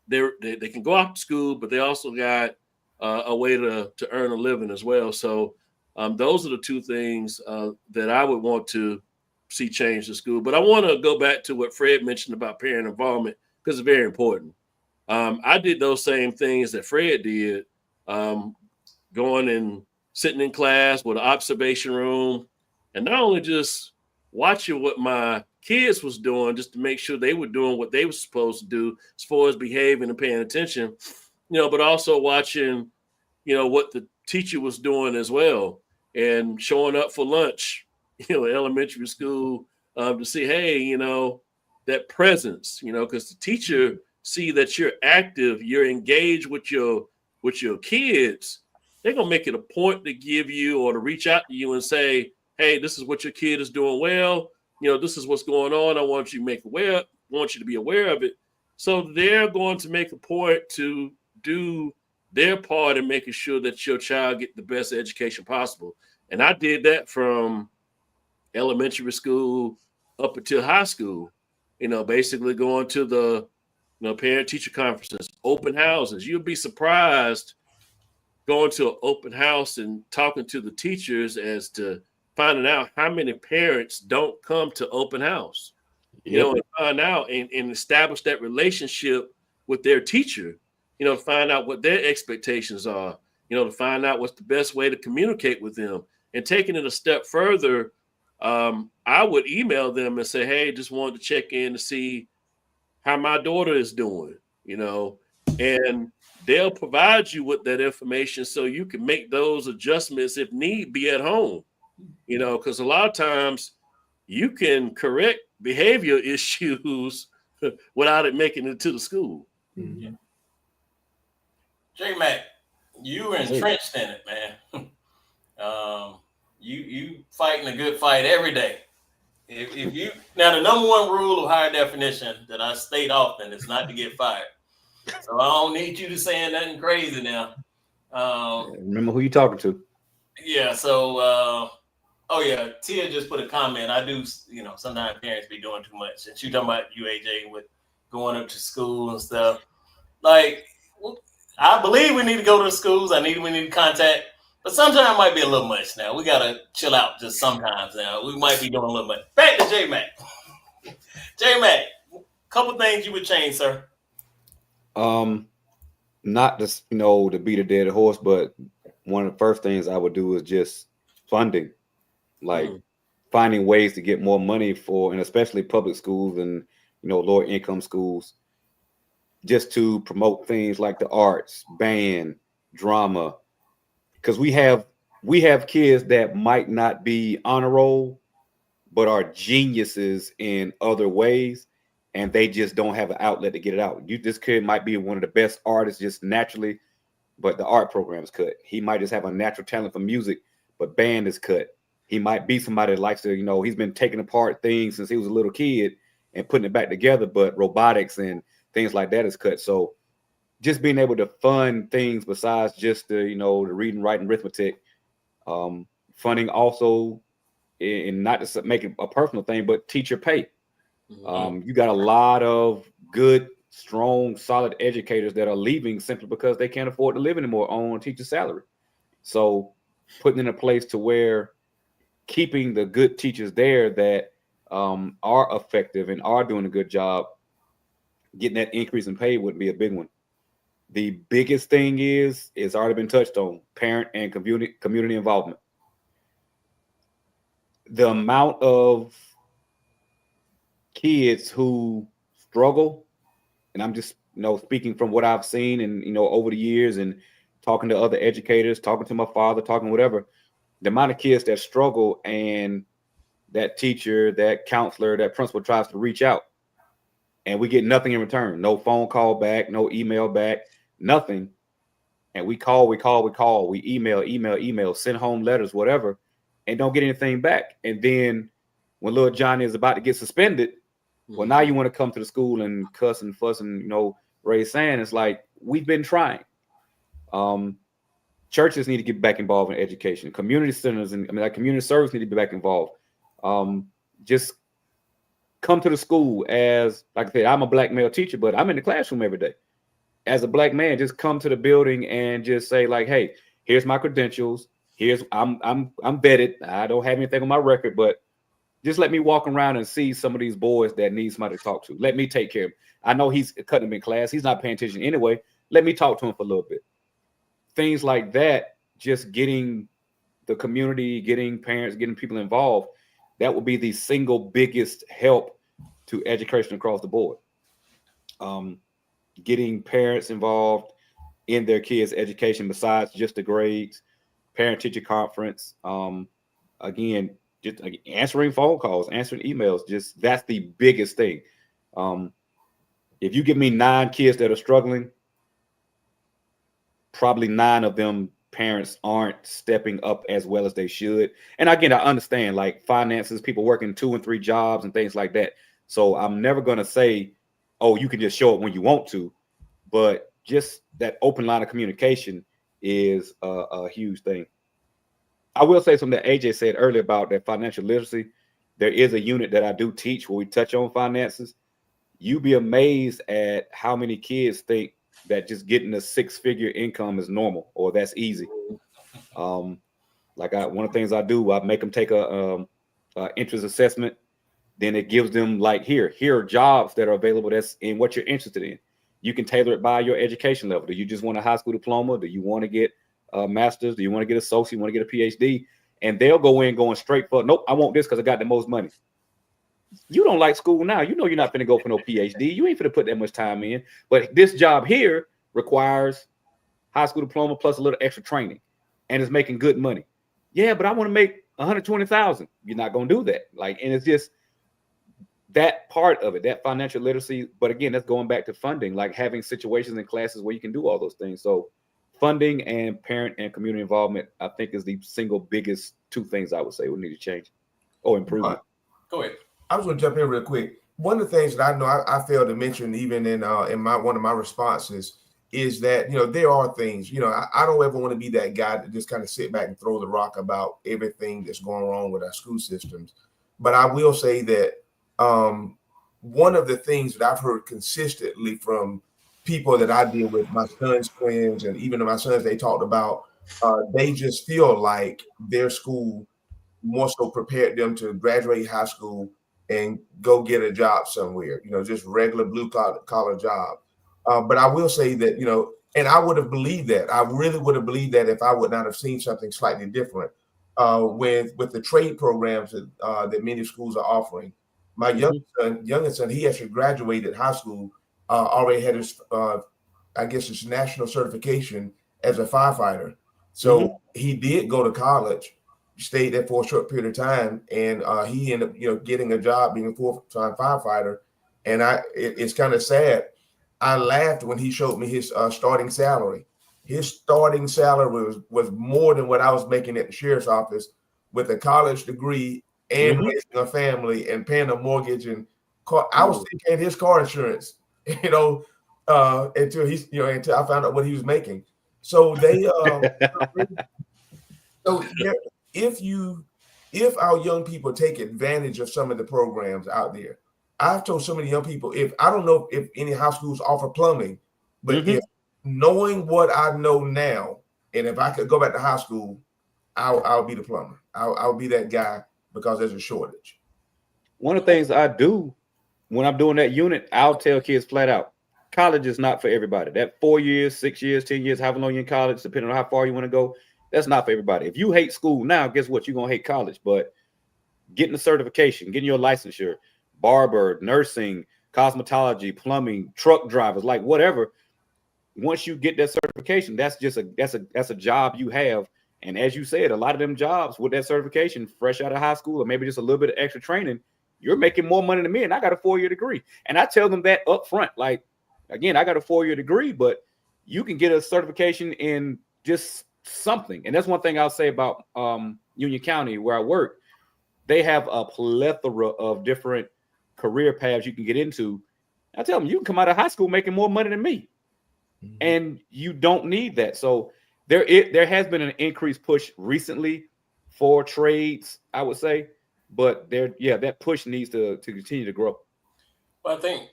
they can go off to school, but they also got a way to earn a living as well. So those are the two things that I would want to see change in school. But I want to go back to what Fred mentioned about parent involvement, because it's very important. I did those same things that Fred did, going and sitting in class with an observation room, and not only just watching what my kids was doing, just to make sure they were doing what they were supposed to do as far as behaving and paying attention, but also watching, what the teacher was doing as well, and showing up for lunch, elementary school, to see, hey, that presence, because the teacher see that you're active, you're engaged with your kids, they're gonna make it a point to give you or to reach out to you and say, hey, this is what your kid is doing well. This is what's going on. I want you to be aware of it. So they're going to make a point to do their part in making sure that your child get the best education possible. And I did that from elementary school up until high school, basically going to the parent teacher conferences, open houses. You'll be surprised going to an open house and talking to the teachers as to finding out how many parents don't come to open house, and find out and establish that relationship with their teacher, to find out what their expectations are, to find out what's the best way to communicate with them. And taking it a step further, I would email them and say, hey, just wanted to check in to see how my daughter is doing, and they'll provide you with that information so you can make those adjustments if need be at home, because a lot of times you can correct behavior issues without it making it to the school. Mm-hmm. J-Mac, you entrenched in it, man. You fighting a good fight every day. If you now, the number one rule of higher definition that I state often is not to get fired. So I don't need you to say nothing crazy now. Remember who you talking to. Yeah. So, Tia just put a comment. I do, sometimes parents be doing too much. And she talking about you, AJ, with going up to school and stuff. Like, I believe we need to go to the schools. We need to contact. But sometimes it might be a little much now. We got to chill out just sometimes now. We might be doing a little much. Back to J-Mac. J-Mac, couple things you would change, sir. Not just, to beat a dead horse, but one of the first things I would do is just funding, like finding ways to get more money for, and especially public schools and, lower income schools, just to promote things like the arts, band, drama. Because we have kids that might not be honor roll, but are geniuses in other ways, and they just don't have an outlet to get it out. This kid might be one of the best artists just naturally, but the art program is cut. He might just have a natural talent for music, but band is cut. He might be somebody that likes to, he's been taking apart things since he was a little kid and putting it back together, but robotics and things like that is cut. So just being able to fund things besides just the, the reading, writing, arithmetic, funding also, and not to make it a personal thing, but teacher pay. You got a lot of good, strong, solid educators that are leaving simply because they can't afford to live anymore on a teacher's salary. So putting in a place to where keeping the good teachers there that are effective and are doing a good job, getting that increase in pay would be a big one. The biggest thing is already been touched on: parent and community involvement. The amount of kids who struggle, and I'm just speaking from what I've seen and over the years and talking to other educators, talking to my father, talking whatever, the amount of kids that struggle and that teacher, that counselor, that principal tries to reach out and we get nothing in return. No phone call back, no email back, nothing. And we call, we email, send home letters, whatever, and don't get anything back. And then when little Johnny is about to get suspended, well, now you want to come to the school and cuss and fuss and, raise sand. It's like, we've been trying. Churches need to get back involved in education. Community centers and community service need to be back involved. Just come to the school as, like I said, I'm a black male teacher, but I'm in the classroom every day. as a black man, just come to the building and just say like, hey, here's my credentials. Here's I'm vetted. I don't have anything on my record, but just let me walk around and see some of these boys that need somebody to talk to. Let me take care of him. I know he's cutting him in class. He's not paying attention anyway. Let me talk to him for a little bit. Things like that, just getting the community, getting parents, getting people involved, that would be the single biggest help to education across the board. Getting parents involved in their kids' education besides just the grades, parent-teacher conference. Again, just answering phone calls, answering emails, just that's the biggest thing. If you give me 9 kids that are struggling, probably 9 of them parents aren't stepping up as well as they should. And again, I understand like finances, people working 2 and 3 jobs and things like that. So I'm never going to say, oh, you can just show up when you want to, but just that open line of communication is a huge thing. I will say something that AJ said earlier about that financial literacy. There is a unit that I do teach where we touch on finances. You'd be amazed at how many kids think that just getting a 6-figure income is normal or that's easy. One of the things I do, I make them take a interest assessment. Then it gives them like, here are jobs that are available that's in what you're interested in. You can tailor it by your education level. Do you just want a high school diploma? Do you want to get a master's? Do you want to get an associate? You want to get a PhD? And they'll go in going straight for, nope, I want this because I got the most money. You don't like school now. You know you're not going to go for no PhD. You ain't going to put that much time in. But this job here requires high school diploma plus a little extra training, and it's making good money. Yeah, but I want to make $120,000. You're not going to do that. And it's just that part of it, that financial literacy. But again, that's going back to funding, like having situations in classes where you can do all those things. So funding and parent and community involvement, I think, is the single biggest 2 things I would say we need to change or improve. Go ahead. I was going to jump in real quick. One of the things that I know I failed to mention, even in one of my responses, is that there are things. I don't ever want to be that guy that just kind of sit back and throw the rock about everything that's going wrong with our school systems. But I will say that one of the things that I've heard consistently from people that I deal with, my son's friends, and even my sons, they talked about they just feel like their school more so prepared them to graduate high school and go get a job somewhere, just regular blue collar job. But I will say that, and I would have believed that. I really would have believed that if I would not have seen something slightly different with the trade programs that many schools are offering. My youngest son, he actually graduated high school, already had his, his national certification as a firefighter. So he did go to college, stayed there for a short period of time, and he ended up, getting a job being a full-time firefighter. And it's kind of sad. I laughed when he showed me his starting salary. His starting salary was more than what I was making at the sheriff's office with a college degree and raising a family and paying a mortgage and car. I was still paying his car insurance, until until I found out what he was making. So they, if our young people take advantage of some of the programs out there, I've told so many young people, I don't know if any high schools offer plumbing, but if knowing what I know now, and if I could go back to high school, I'll be the plumber. I'll be that guy because there's a shortage. One of the things I do when I'm doing that unit, I'll tell kids flat out, college is not for everybody. That 4 years, 6 years, 10 years, however long you're in college, depending on how far you want to go, that's not for everybody. If you hate school now, guess what? You're going to hate college. But getting a certification, getting your licensure, barber, nursing, cosmetology, plumbing, truck drivers, like whatever. Once you get that certification, that's a job you have. And as you said, a lot of them jobs with that certification, fresh out of high school, or maybe just a little bit of extra training, you're making more money than me. And I got a 4-year degree. And I tell them that up front. Like, again, I got a 4-year degree, but you can get a certification in just something. And that's one thing I'll say about Union County, where I work. They have a plethora of different career paths you can get into. I tell them, you can come out of high school making more money than me. And you don't need that. So there has been an increased push recently for trades, I would say, but that push needs to continue to grow. Well, I think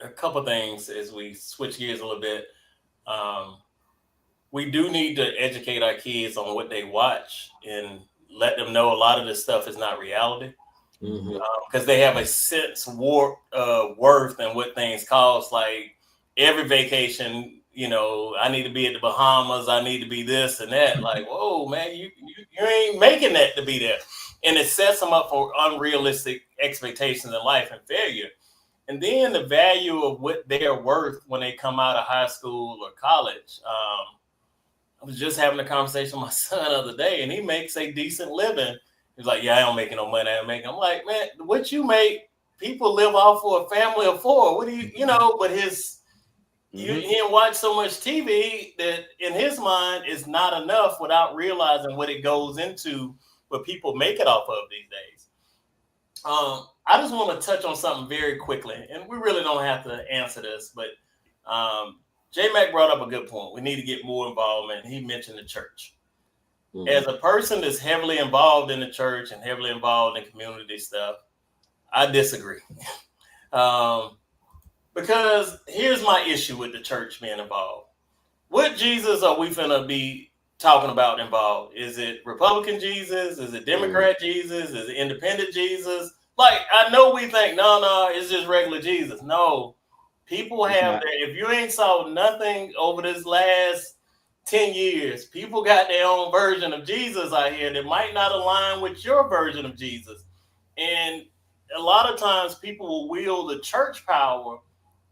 a couple things as we switch gears a little bit. We do need to educate our kids on what they watch and let them know a lot of this stuff is not reality. Because they have a sense warp of worth and what things cost. Like every vacation, you know, I need to be at the Bahamas. I need to be this and that. Like, whoa, man, you ain't making that to be there. And it sets them up for unrealistic expectations in life and failure. And then the value of what they're worth when they come out of high school or college. I was just having a conversation with my son the other day, and he makes a decent living. He's like, yeah, I don't make no money. I'm like, man, what you make, people live off for a family of four. What do you know, but he didn't watch so much TV that in his mind is not enough without realizing what it goes into, what people make it off of these days. I just want to touch on something very quickly, and we really don't have to answer this, but J-Mac brought up a good point. We need to get more involvement. He mentioned the church. As a person that's heavily involved in the church and heavily involved in community stuff, I disagree. Because here's my issue with the church being involved. What Jesus are we finna be talking about involved? Is it Republican Jesus? Is it Democrat Jesus? Is it independent Jesus? Like, I know we think, no, it's just regular Jesus. No, people have that. If you ain't saw nothing over this last 10 years, people got their own version of Jesus out here that might not align with your version of Jesus. And a lot of times people will wield the church power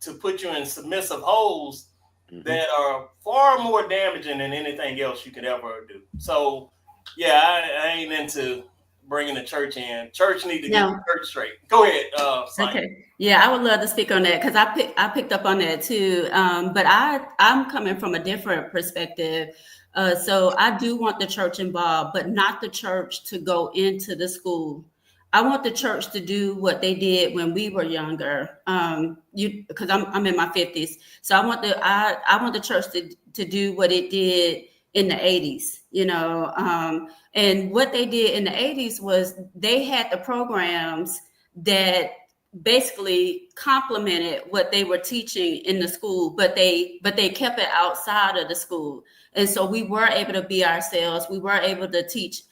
to put you in submissive holes that are far more damaging than anything else you could ever do. So, yeah, I ain't into bringing the church in. Church need to get the church straight. Go ahead. Okay. Yeah, I would love to speak on that because I picked up on that too. But I'm coming from a different perspective. So I do want the church involved, but not the church to go into the school. I want the church to do what they did when we were younger. Because I'm in my 50s, so I want the church to do what it did in the 80s. You know, and what they did in the 80s was they had the programs that basically complemented what they were teaching in the school, but they kept it outside of the school, and so we were able to be ourselves. We were able to teach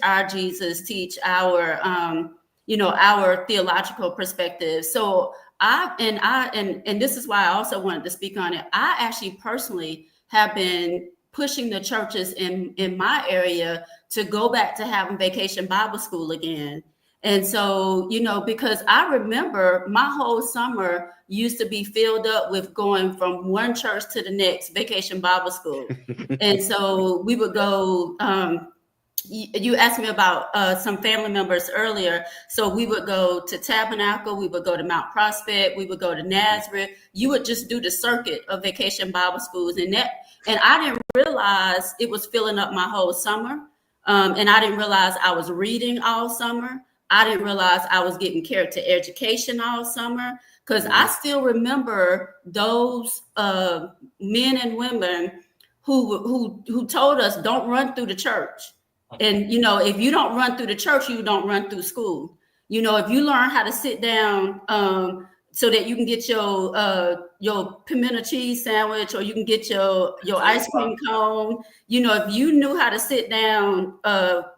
our Jesus, teach our, our theological perspective. So and this is why I also wanted to speak on it. I actually personally have been pushing the churches in my area to go back to having Vacation Bible School again. And so, because I remember my whole summer used to be filled up with going from one church to the next, Vacation Bible School. And so we would go, you asked me about some family members earlier. So we would go to Tabernacle, we would go to Mount Prospect, we would go to Nazareth. You would just do the circuit of Vacation Bible Schools, and I didn't realize it was filling up my whole summer. And I didn't realize I was reading all summer. I didn't realize I was getting character education all summer, because I still remember those men and women who told us, don't run through the church. And, if you don't run through the church, you don't run through school. If you learn how to sit down so that you can get your pimento cheese sandwich, or you can get your ice cream cone, if you knew how to sit down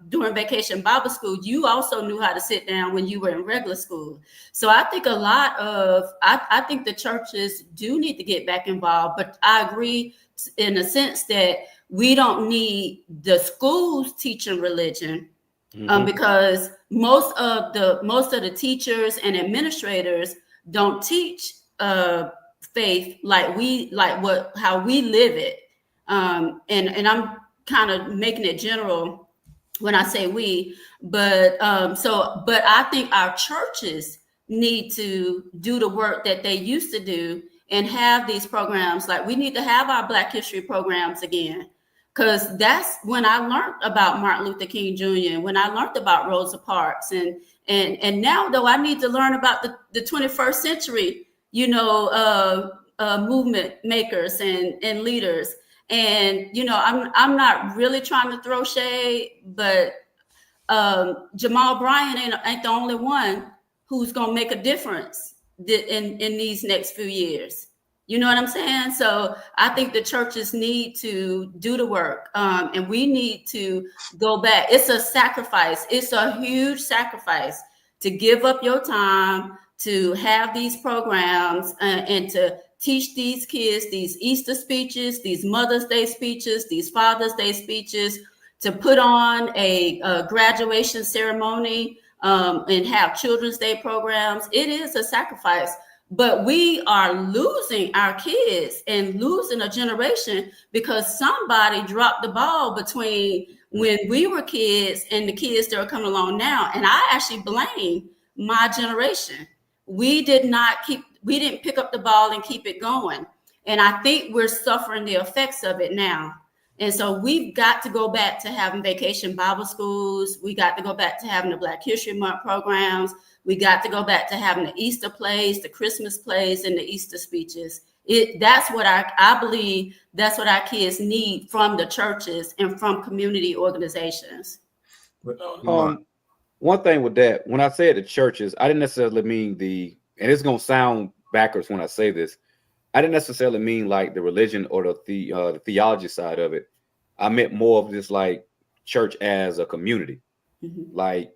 during Vacation Bible School, you also knew how to sit down when you were in regular school. So I think I think the churches do need to get back involved, but I agree in a sense that we don't need the schools teaching religion, because most of the teachers and administrators don't teach faith like how we live it. And I'm kind of making it general when I say we, but I think our churches need to do the work that they used to do and have these programs. Like, we need to have our Black History programs again. Because that's when I learned about Martin Luther King Jr., when I learned about Rosa Parks. And now, though, I need to learn about the 21st century, movement makers and leaders. And, I'm not really trying to throw shade, but Jamal Bryant ain't the only one who's going to make a difference in these next few years. You know what I'm saying? So I think the churches need to do the work, and we need to go back. It's a sacrifice. It's a huge sacrifice to give up your time to have these programs and to teach these kids these Easter speeches, these Mother's Day speeches, these Father's Day speeches, to put on a graduation ceremony and have Children's Day programs. It is a sacrifice. But we are losing our kids and losing a generation because somebody dropped the ball between when we were kids and the kids that are coming along now. And I actually blame my generation. We didn't pick up the ball and keep it going. And I think we're suffering the effects of it now. And so we've got to go back to having vacation Bible schools. We got to go back to having the Black History Month programs. We got to go back to having the Easter plays, the Christmas plays, and the Easter speeches. That's what I believe that's what our kids need from the churches and from community organizations. One thing with that, when I say the churches, I didn't necessarily mean and it's going to sound backwards when I say this, I didn't necessarily mean like the religion or the theology side of it. I meant more of just like church as a community. Mm-hmm. Like,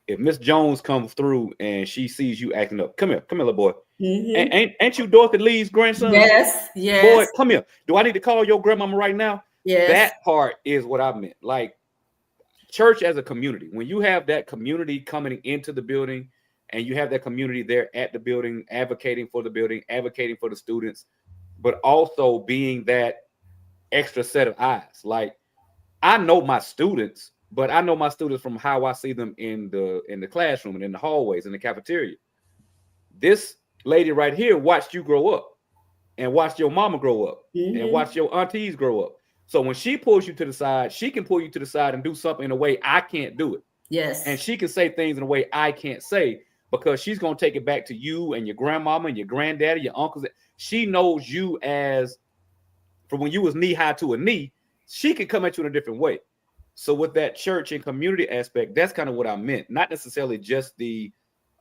if Miss Jones comes through and she sees you acting up, come here, little boy. Mm-hmm. Ain't you Dorothy Lee's grandson? Yes. Boy, come here. Do I need to call your grandmama right now? Yes. That part is what I meant. Like, church as a community. When you have that community coming into the building and you have that community there at the building, advocating for the building, advocating for the students, but also being that extra set of eyes. Like, I know my students, but I know my students from how I see them in the classroom and in the hallways, in the cafeteria. This lady right here watched you grow up and watched your mama grow up and watched your aunties grow up. So when she pulls you to the side, she can pull you to the side and do something in a way I can't do it. Yes. And she can say things in a way I can't say because she's going to take it back to you and your grandmama and your granddaddy, your uncles. She knows you as from when you was knee high to a knee. She can come at you in a different way. So with that church and community aspect, that's kind of what I meant, not necessarily just the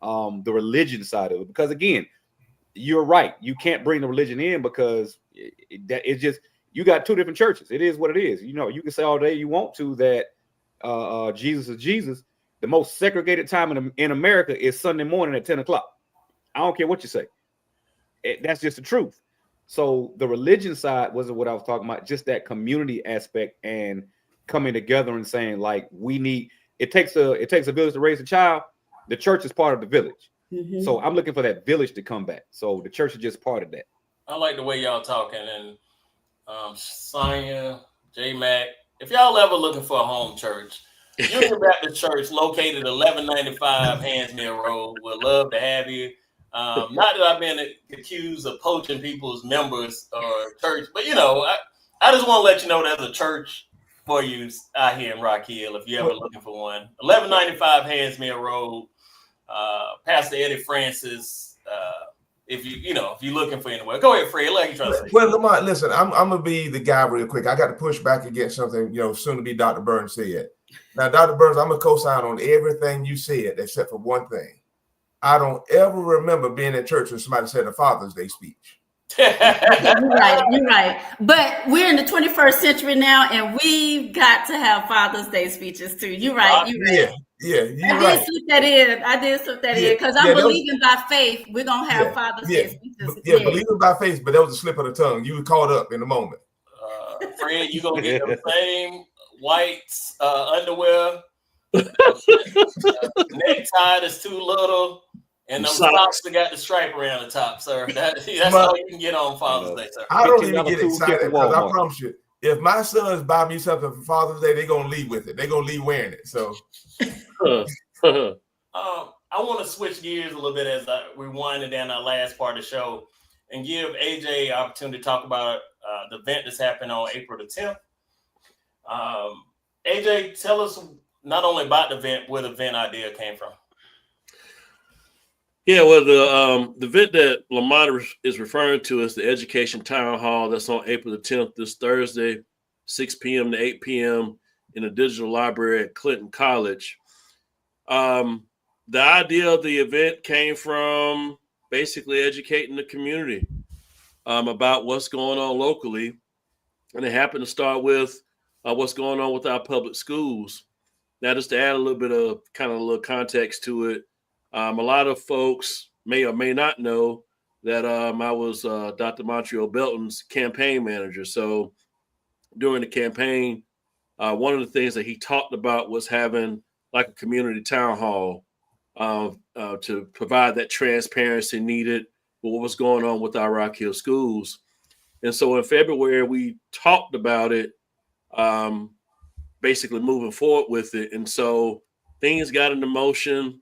religion side of it. Because again, you're right, you can't bring the religion in because it's just you got two different churches. It is what it is. You know, you can say all day you want to that Jesus is Jesus. The most segregated time in America is Sunday morning at 10 o'clock. I don't care what you say. That's just the truth. So the religion side wasn't what I was talking about. Just that community aspect and coming together and saying like it takes a village to raise a child. The church is part of the village. Mm-hmm. So I'm looking for that village to come back. So the church is just part of that. I like the way y'all talking, and Sonya, J Mac, if y'all ever looking for a home church, Union Baptist Church located 1195 Hansmill Road. Would love to have you. Not that I've been accused of poaching people's members or church, but you know, I just want to let you know there's a church for you out here in Rock Hill if you're ever looking for one. 1195 Hansmill Road. Pastor Eddie Francis. If you're looking for anywhere, go ahead, Fred. Like you trying to say. Well, Lamont, listen, I'm gonna be the guy real quick. I got to push back against something soon to be Dr. Burns said. Now, Dr. Burns, I'm gonna co-sign on everything you said except for one thing. I don't ever remember being in church when somebody said a Father's Day speech. You're right. But we're in the 21st century now, and we've got to have Father's Day speeches too. You're right. I did slip that in because I'm believing by faith we're gonna have Father's Day speeches. Believing by faith, but that was a slip of the tongue. You were caught up in the moment. Fred, you gonna get the same white underwear, necktie that's too little. And them socks that got the stripe around the top, sir. That's all you can get on Father's Day, sir. I don't even get excited because I promise you, if my sons buy me something for Father's Day, they're gonna leave with it. They're gonna leave wearing it. So, I want to switch gears a little bit as we're winding down our last part of the show and give AJ an opportunity to talk about the event that's happening on April the 10th. AJ, tell us not only about the event, where the event idea came from. Yeah, well, the event that Lamont is referring to is the Education Town Hall. That's on April the 10th, this Thursday, 6 p.m. to 8 p.m. in the Digital Library at Clinton College. The idea of the event came from basically educating the community about what's going on locally. And it happened to start with what's going on with our public schools. Now, just to add a little bit of kind of a little context to it, a lot of folks may or may not know that I was Dr. Montreal Belton's campaign manager. So during the campaign, one of the things that he talked about was having like a community town hall to provide that transparency needed for what was going on with our Rock Hill schools. And so in February, we talked about it, basically moving forward with it. And so things got into motion.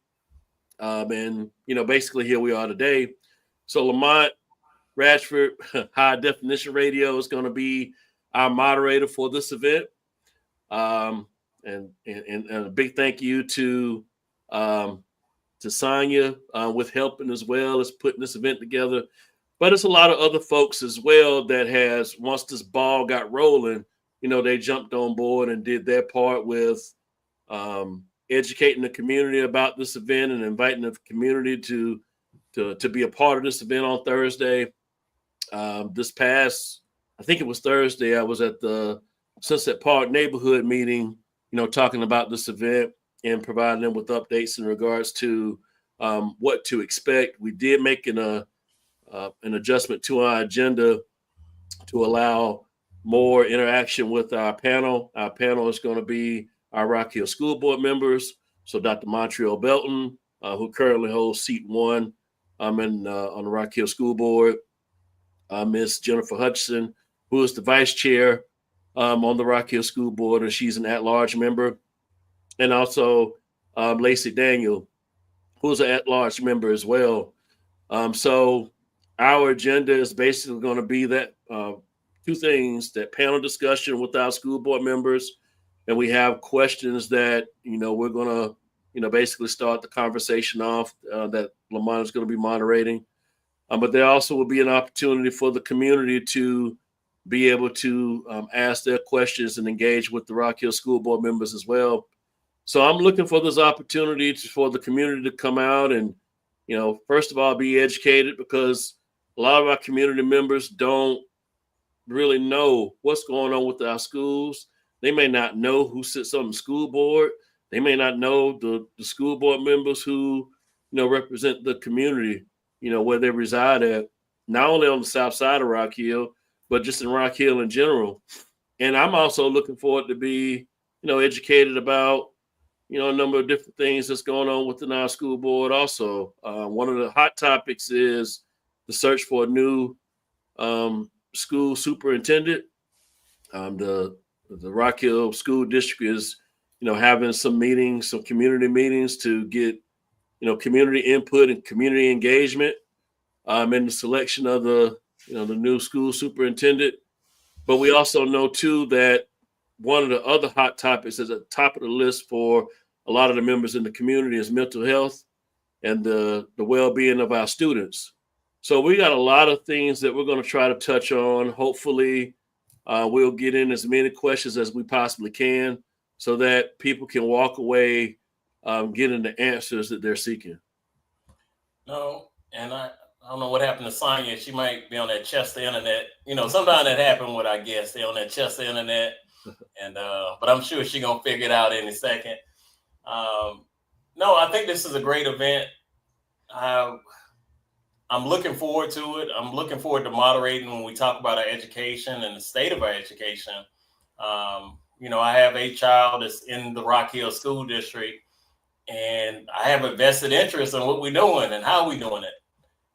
And, basically here we are today. So Lamont Ratchford, High Definition Radio, is going to be our moderator for this event. And a big thank you to Sonia with helping as well as putting this event together. But it's a lot of other folks as well that has, once this ball got rolling, they jumped on board and did their part with educating the community about this event and inviting the community to be a part of this event on Thursday. This past, I think it was Thursday, I was at the Sunset Park neighborhood meeting, talking about this event and providing them with updates in regards to what to expect. We did make an adjustment to our agenda to allow more interaction with our panel. Our panel is going to be our Rock Hill School Board members. So Dr. Montreal Belton, who currently holds seat 1 on the Rock Hill School Board. Ms. Jennifer Hutchinson, who is the vice chair on the Rock Hill School Board, and she's an at-large member. And also Lacey Daniel, who's an at-large member as well. So our agenda is basically going to be that two things: that panel discussion with our school board members, and we have questions that we're going to basically start the conversation off that Lamont is going to be moderating. But there also will be an opportunity for the community to be able to ask their questions and engage with the Rock Hill School Board members as well. So I'm looking for this opportunity for the community to come out and, first of all, be educated, because a lot of our community members don't really know what's going on with our schools. They may not know who sits on the school board. They may not know the school board members who, represent the community, where they reside at, not only on the south side of Rock Hill, but just in Rock Hill in general. And I'm also looking forward to be, educated about, a number of different things that's going on within our school board also. One of the hot topics is the search for a new school superintendent. The Rock Hill School District is, having some meetings, some community meetings to get, community input and community engagement in the selection of the new school superintendent. But we also know too that one of the other hot topics is at the top of the list for a lot of the members in the community is mental health and the well-being of our students. So we got a lot of things that we're going to try to touch on. Hopefully we'll get in as many questions as we possibly can so that people can walk away getting the answers that they're seeking. No, and I don't know what happened to Sonya. She might be on that Chester internet. Sometimes that happens with our guests. They're on that Chester internet. And but I'm sure she's going to figure it out any second. No, I think this is a great event. I'm looking forward to it. I'm looking forward to moderating when we talk about our education and the state of our education. I have a child that's in the Rock Hill School District, and I have a vested interest in what we're doing and how we're doing it.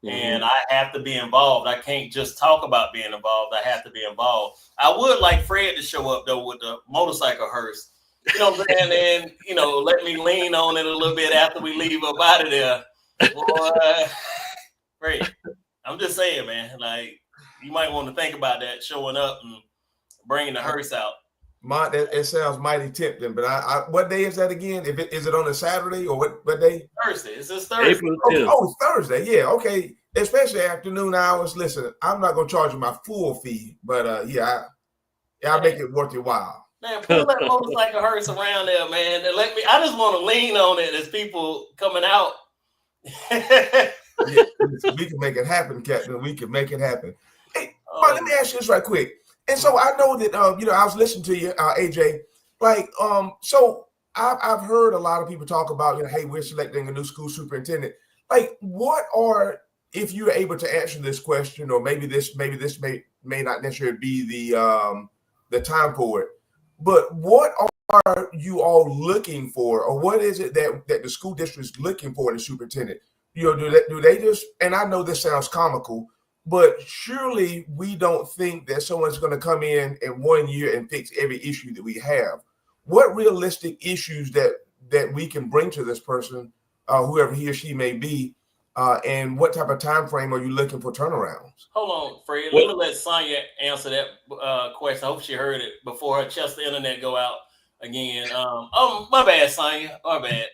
Mm-hmm. And I have to be involved. I can't just talk about being involved. I have to be involved. I would like Fred to show up, though, with the motorcycle hearse. You know what I'm saying? And, let me lean on it a little bit after we leave up out of there. Boy, Fred, I'm just saying, man, like, you might want to think about that, showing up and bringing the hearse out. It sounds mighty tempting, but I what day is that again? Is it on a Saturday or what day? Thursday. It's this Thursday. It's Thursday. Yeah, okay. Especially afternoon hours. Listen, I'm not gonna charge you my full fee, but I'll make it worth your while. Man, pull that motorcycle hearse around there, man, and I just want to lean on it as people coming out. Yeah, we can make it happen, Captain. We can make it happen. Hey, Mark, let me ask you this right quick. And so I know that I was listening to you, AJ. Like, so I've heard a lot of people talk about, hey, we're selecting a new school superintendent. Like, what are, if you're able to answer this question, or maybe this may not necessarily be the time for it, but what are you all looking for, or what is it that the school district is looking for in a superintendent? Do they just, and I know this sounds comical, but surely we don't think that someone's going to come in 1 year and fix every issue that we have. What realistic issues that we can bring to this person, whoever he or she may be, and what type of time frame are you looking for turnarounds? Hold on, Fred. Let me let Sonya answer that question. I hope she heard it before her chest the internet go out again. Oh, my bad, Sonya. My bad.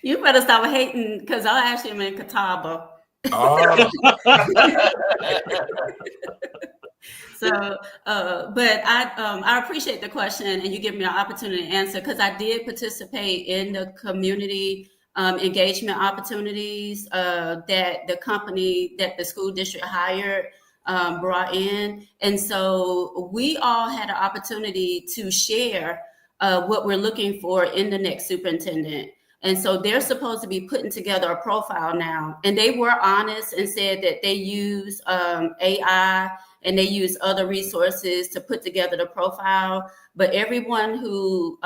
You better stop hating, because I'll actually am in Catawba. Oh. So, but I appreciate the question, and you give me an opportunity to answer, because I did participate in the community engagement opportunities that the company that the school district hired brought in. And so we all had an opportunity to share what we're looking for in the next superintendent. And so they're supposed to be putting together a profile now. And they were honest and said that they use AI and they use other resources to put together the profile. But everyone who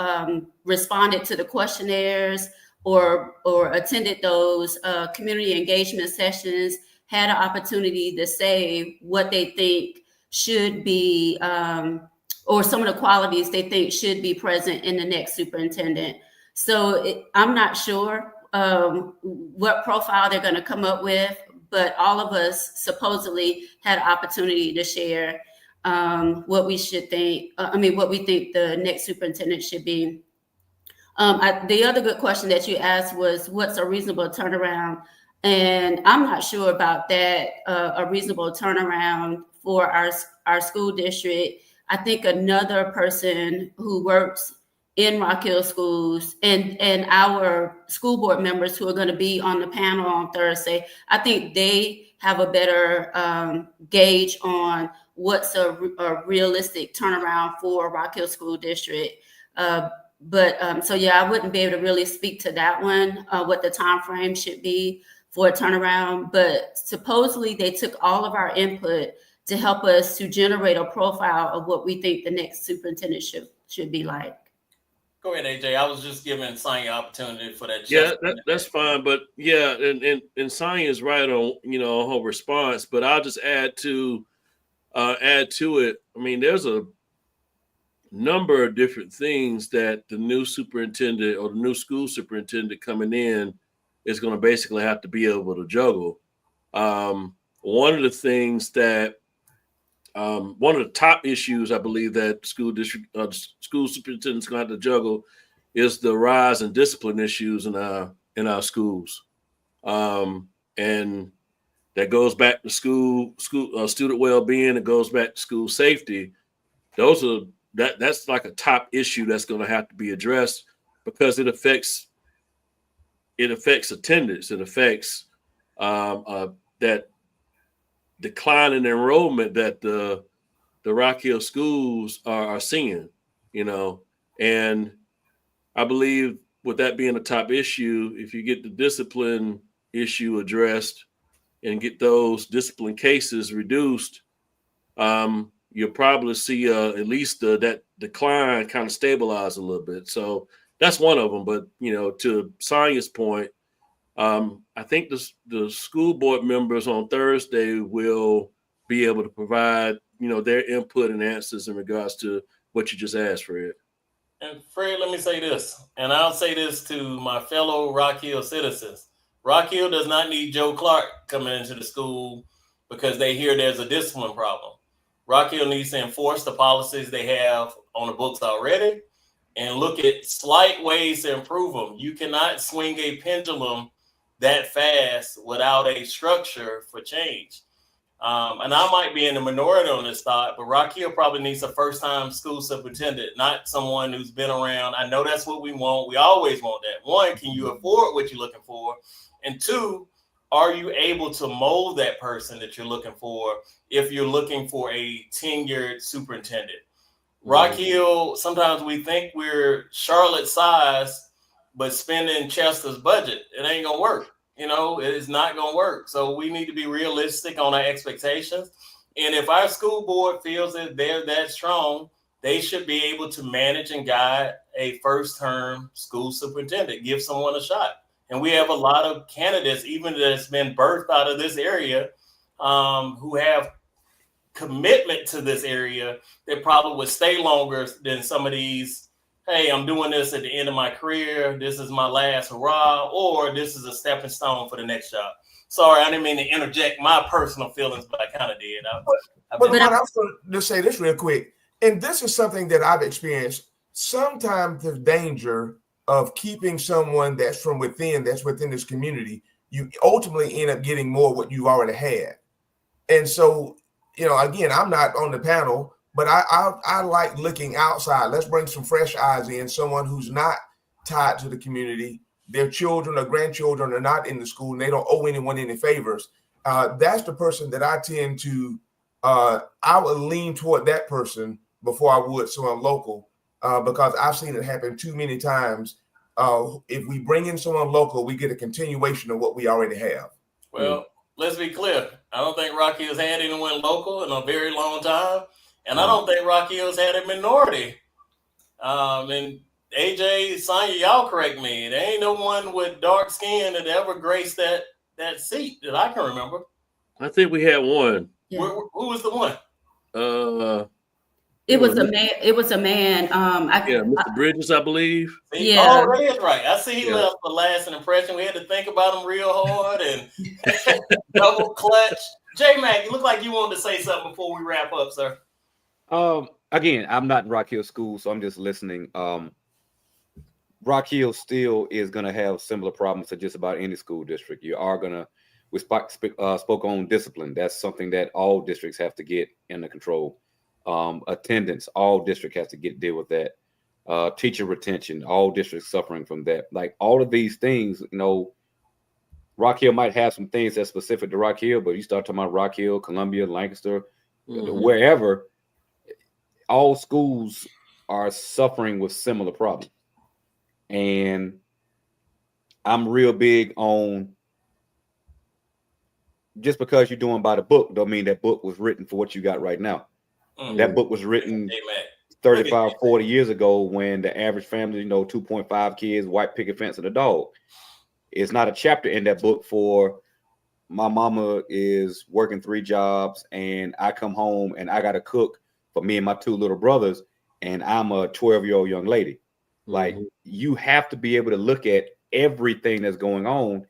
responded to the questionnaires or attended those community engagement sessions had an opportunity to say what they think should be, or some of the qualities they think should be present in the next superintendent. So I'm not sure what profile they're going to come up with, but all of us supposedly had an opportunity to share what we should think. What we think the next superintendent should be. The other good question that you asked was, what's a reasonable turnaround? And I'm not sure about that. A reasonable turnaround for our school district. I think another person who works in Rock Hill Schools and our school board members who are going to be on the panel on Thursday, I think they have a better gauge on what's a realistic turnaround for Rock Hill School District. So yeah, I wouldn't be able to really speak to that one, what the time frame should be for a turnaround. But supposedly they took all of our input to help us to generate a profile of what we think the next superintendent should be like. Go ahead, AJ. I was just giving Sonya opportunity for that. Yeah, that's fine. But yeah, and Sonya is right on, her response. But I'll just add to it. I mean, there's a number of different things that the new superintendent or the new school superintendent coming in is going to basically have to be able to juggle. One of the things that one of the top issues I believe that school superintendent's going to have to juggle is the rise in discipline issues in our schools, and that goes back to school student well-being. It goes back to school safety. That's like a top issue that's going to have to be addressed, because it affects attendance. It affects that decline in enrollment that the Rock Hill schools are seeing, and I believe with that being a top issue, if you get the discipline issue addressed and get those discipline cases reduced, you'll probably see at least that decline kind of stabilize a little bit. So that's one of them. But, to Sonya's point, I think the school board members on Thursday will be able to provide, their input and answers in regards to what you just asked, Fred. And Fred, let me say this, and I'll say this to my fellow Rock Hill citizens. Rock Hill does not need Joe Clark coming into the school because they hear there's a discipline problem. Rock Hill needs to enforce the policies they have on the books already and look at slight ways to improve them. You cannot swing a pendulum that fast without a structure for change. And I might be in the minority on this thought, but Rock Hill probably needs a first-time school superintendent, not someone who's been around. I know that's what we want. We always want that. One, can you afford what you're looking for? And two, are you able to mold that person that you're looking for if you're looking for a tenured superintendent? Rock Hill, sometimes we think we're Charlotte size, but spending Chester's budget, it ain't gonna work. You know, it is not gonna work. So we need to be realistic on our expectations. And if our school board feels that they're that strong, they should be able to manage and guide a first-term school superintendent, give someone a shot. And we have a lot of candidates, even that's been birthed out of this area, who have commitment to this area that probably would stay longer than some of these. Hey, I'm doing this at the end of my career. This is my last hurrah, or this is a stepping stone for the next job. Sorry, I didn't mean to interject my personal feelings, but I kind of did. But I was going to just say this real quick. And this is something that I've experienced. Sometimes there's danger of keeping someone that's from within, that's within this community. You ultimately end up getting more what you've already had. And so, you know, again, I'm not on the panel, but I like looking outside. Let's bring some fresh eyes in, someone who's not tied to the community. Their children or grandchildren are not in the school and they don't owe anyone any favors. That's the person that I tend to, I would lean toward that person before I would someone local, because I've seen it happen too many times. If we bring in someone local, we get a continuation of what we already have. Well, let's be clear. I don't think Rock Hill's had anyone local in a very long time. And I don't think Rock Hill's had a minority. And AJ, Sonya, y'all correct me. There ain't no one with dark skin that ever graced that seat that I can remember. I think we had one. Yeah. Who was the one? It was a man. It was a man. Mr. Bridges, I believe. See, Yeah. Oh, that is right. I see he left for last an impression. We had to think about him real hard and double clutch. J-Mac, you look like you wanted to say something before we wrap up, sir. Again, I'm not in Rock Hill School, so I'm just listening. Rock Hill still is going to have similar problems to just about any school district. You are going to, we spoke on discipline. That's something that all districts have to get under control. Attendance, all districts have to deal with that. Teacher retention, all districts suffering from that. Like all of these things, you know, Rock Hill might have some things that's specific to Rock Hill, but you start talking about Rock Hill, Columbia, Lancaster, wherever, all schools are suffering with similar problems. And I'm real big on, just because you're doing by the book don't mean that book was written for what you got right now. That book was written 35, 40 years ago when the average family, you know, 2.5 kids, white picket fence, and a dog. It's not a chapter in that book for my mama is working 3 jobs and I come home and I got to cook for me and my 2 little brothers and I'm a 12-year-old young lady. Like you have to be able to look at everything that's going on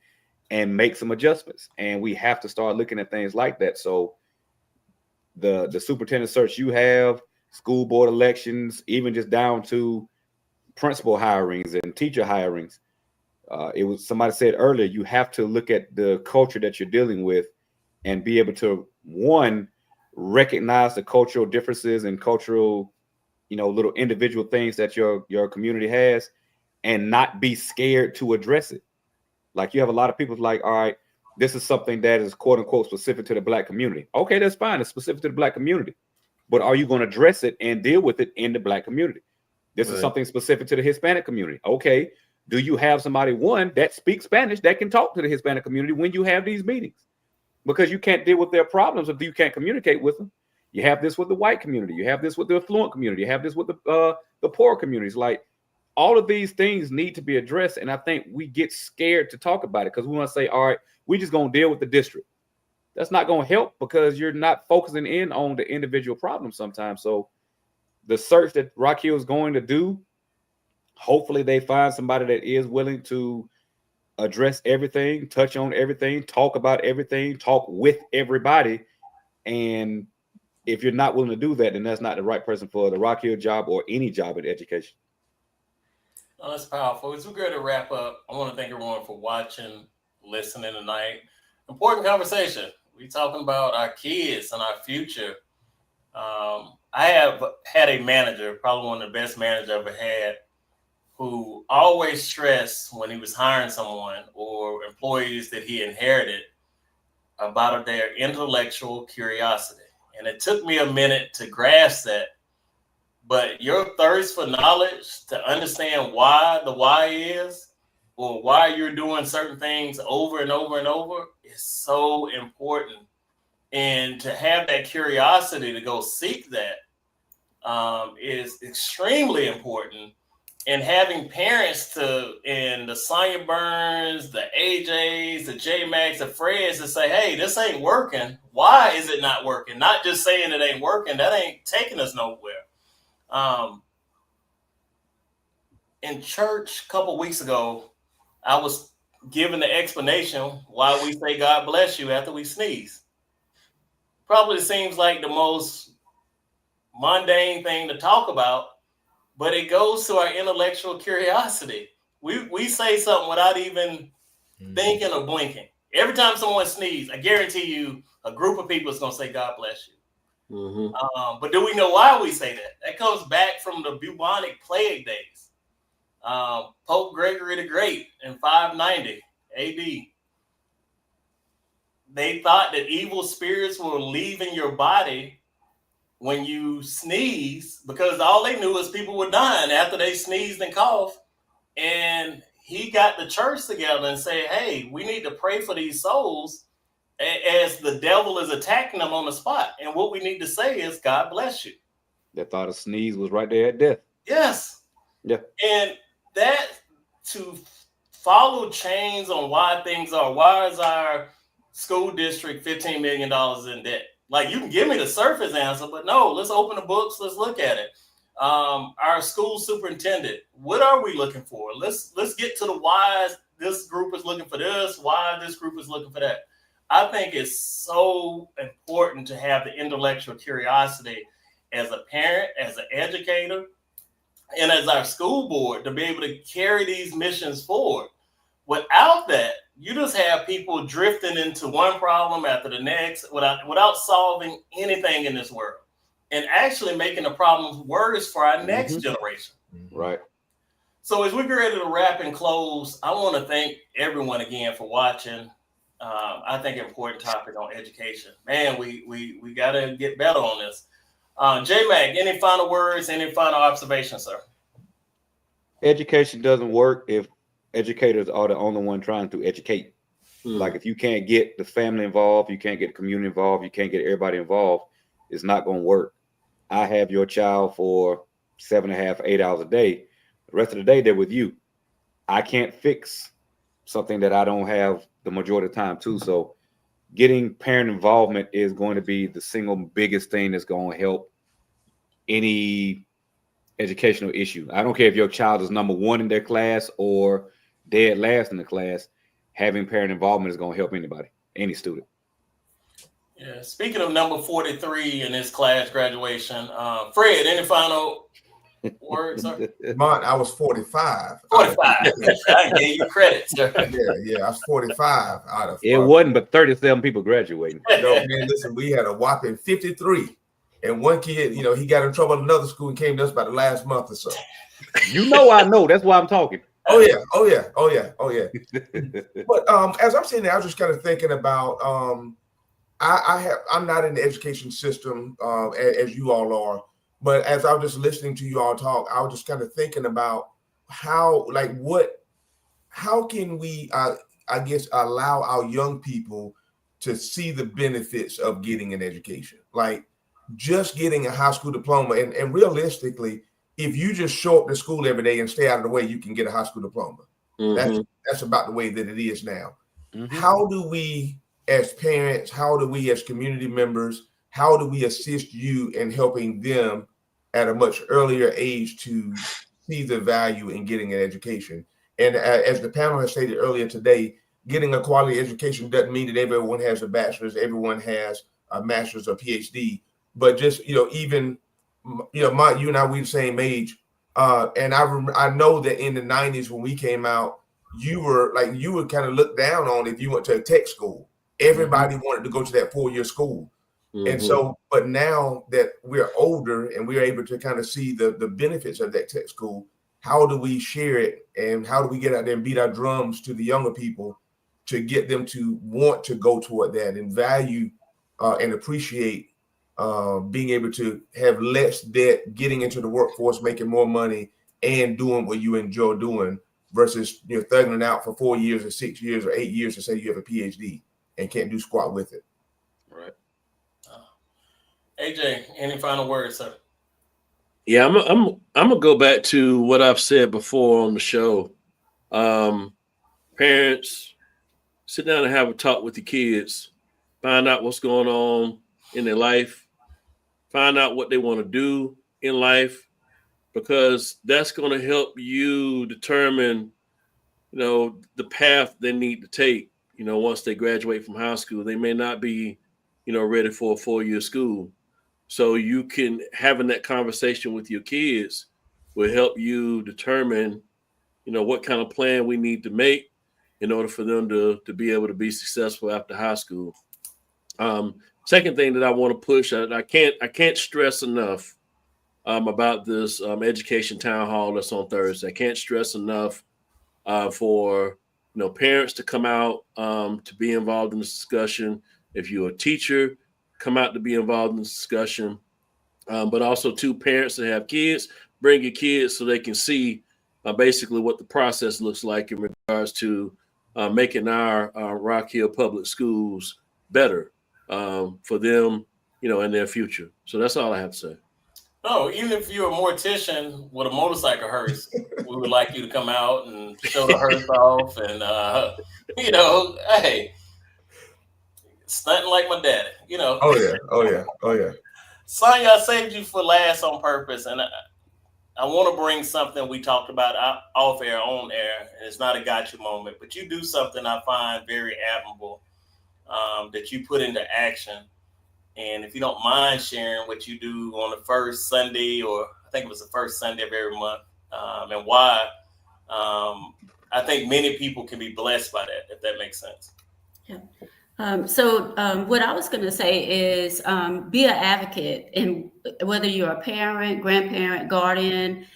and make some adjustments. And we have to start looking at things like that. So the superintendent search you have, school board elections, even just down to principal hirings and teacher hirings. It was somebody said earlier, you have to look at the culture that you're dealing with and be able to, one, recognize the cultural differences and cultural, you know, little individual things that your community has and not be scared to address it. Like you have a lot of people like, all right, this is something that is quote unquote specific to the Black community. Okay, that's fine. It's specific to the Black community. But are you going to address it and deal with it in the Black community? This is something specific to the Hispanic community. Okay. Do you have somebody, one, that speaks Spanish that can talk to the Hispanic community when you have these meetings? Because you can't deal with their problems if you can't communicate with them. You have this with the white community. You have this with the affluent community. You have this with the poor communities. Like all of these things need to be addressed. And I think we get scared to talk about it because we want to say, all right, we're just going to deal with the district. That's not going to help because you're not focusing in on the individual problems sometimes. So the search that Rock Hill is going to do, hopefully they find somebody that is willing to address everything, touch on everything, talk about everything, talk with everybody. And if you're not willing to do that, then that's not the right person for the Rock Hill job or any job in education. Oh, that's powerful. As we go to wrap up, I want to thank everyone for watching, listening tonight. Important conversation. We're talking about our kids and our future. I have had a manager, probably one of the best managers I've ever had, who always stressed when he was hiring someone or employees that he inherited about their intellectual curiosity. And it took me a minute to grasp that. But your thirst for knowledge, to understand why the why is, or why you're doing certain things over and over and over, is so important. And to have that curiosity to go seek that is extremely important. And having parents and the Sonya Burns, the AJs, the J Max, the Freds to say, hey, this ain't working. Why is it not working? Not just saying it ain't working. That ain't taking us nowhere. In church a couple weeks ago, I was given the explanation why we say God bless you after we sneeze. Probably seems like the most mundane thing to talk about, but it goes to our intellectual curiosity. We say something without even thinking or blinking. Every time someone sneezes, I guarantee you a group of people is going to say God bless you. But do we know why we say that? That comes back from the bubonic plague days. Pope Gregory the Great in 590 AD. They thought that evil spirits were leaving your body when you sneeze, because all they knew is people were dying after they sneezed and coughed. And he got the church together and said, hey, we need to pray for these souls as the devil is attacking them on the spot. And what we need to say is, God bless you. They thought a sneeze was right there at death. Yes. Yeah. And that, to follow chains on why things are, why is our school district $15 million in debt? Like, you can give me the surface answer, but no, let's open the books. Let's look at it. Our school superintendent, what are we looking for? Let's get to the whys. This group is looking for this, why this group is looking for that. I think it's so important to have the intellectual curiosity as a parent, as an educator, and as our school board to be able to carry these missions forward. Without that, you just have people drifting into one problem after the next without solving anything in this world, and actually making the problems worse for our next generation. Right. So as we get ready to wrap and close, I want to thank everyone again for watching. I think an important topic on education. Man, we got to get better on this. J-Mac, any final words, any final observations, sir? Education doesn't work if educators are the only one trying to educate. Like, if you can't get the family involved, you can't get the community involved, you can't get everybody involved, it's not going to work. I have your child for 7.5, 8 hours a day. The rest of the day, they're with you. I can't fix something that I don't have the majority of the time too. So getting parent involvement is going to be the single biggest thing that's going to help any educational issue. I don't care if your child is number one in their class or dead last in the class. Having parent involvement is going to help anybody, any student. Yeah. Speaking of number 43 in this class graduation, Fred, any final words, sir? Mont, I was 45. 45. I gave you credit, sir. Yeah, I was 45 out of. It wasn't but 37 people graduating. No, man, listen, we had a whopping 53. And one kid, he got in trouble at another school and came to us about the last month or so. I know. That's why I'm talking. Oh yeah. But as I'm saying that, I was just kind of thinking about I'm not in the education system as you all are, but as I was just listening to you all talk, I was just kind of thinking about how can we allow our young people to see the benefits of getting an education, like just getting a high school diploma. And realistically, if you just show up to school every day and stay out of the way, you can get a high school diploma. That's about the way that it is now. How do we, as parents, how do we as community members, how do we assist you in helping them at a much earlier age to see the value in getting an education? And as the panel has stated earlier today, getting a quality education doesn't mean that everyone has a bachelor's, everyone has a master's or PhD, but just, even, you and I, we the same age. And I know that in the 90s when we came out, you were kind of looked down on if you went to a tech school. Everybody wanted to go to that 4-year school. And so, but now that we're older and we're able to kind of see the benefits of that tech school, how do we share it? And how do we get out there and beat our drums to the younger people to get them to want to go toward that and value and appreciate being able to have less debt, getting into the workforce, making more money, and doing what you enjoy doing versus thugging it out for 4 years or 6 years or 8 years to say you have a PhD and can't do squat with it. Right. AJ, any final words, sir? Yeah, I'm gonna go back to what I've said before on the show. Parents, sit down and have a talk with your kids, find out what's going on in their life, find out what they want to do in life, because that's going to help you determine, the path they need to take. Once they graduate from high school, they may not be, ready for a 4-year school. So you can having that conversation with your kids will help you determine, what kind of plan we need to make in order for them to be able to be successful after high school. Second thing that I want to push, I can't stress enough about this education town hall that's on Thursday. I can't stress enough for parents to come out to be involved in this discussion. If you're a teacher, come out to be involved in this discussion. But also, to parents that have kids, bring your kids so they can see basically what the process looks like in regards to making our Rock Hill Public Schools better for them, in their future. So that's all I have to say. No, even if you're a mortician with a motorcycle hearse, we would like you to come out and show the hearse off and, hey, stunting like my daddy, Oh yeah. Sonya, I saved you for last on purpose, and I want to bring something we talked about off air, on air, and it's not a gotcha moment, but you do something I find very admirable that you put into action. And if you don't mind sharing what you do on the first Sunday, or I think it was the first Sunday of every month, and why, I think many people can be blessed by that, if that makes sense. Yeah. So what I was going to say is be an advocate, and whether you're a parent, grandparent, guardian,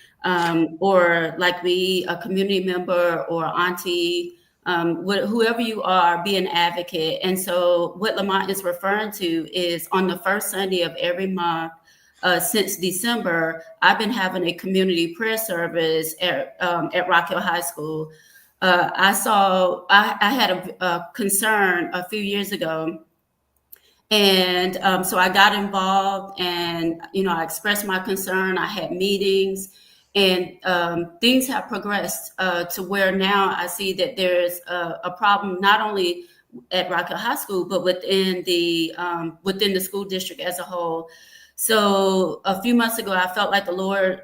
or like me, a community member or auntie, whoever you are, be an advocate. And so what Lamont is referring to is on the first Sunday of every month since December, I've been having a community prayer service at Rock Hill High School. I had a concern a few years ago, and so I got involved, and I expressed my concern. I had meetings, and things have progressed to where now I see that there's a problem not only at Rock Hill High School, but within the school district as a whole. So a few months ago, I felt like the Lord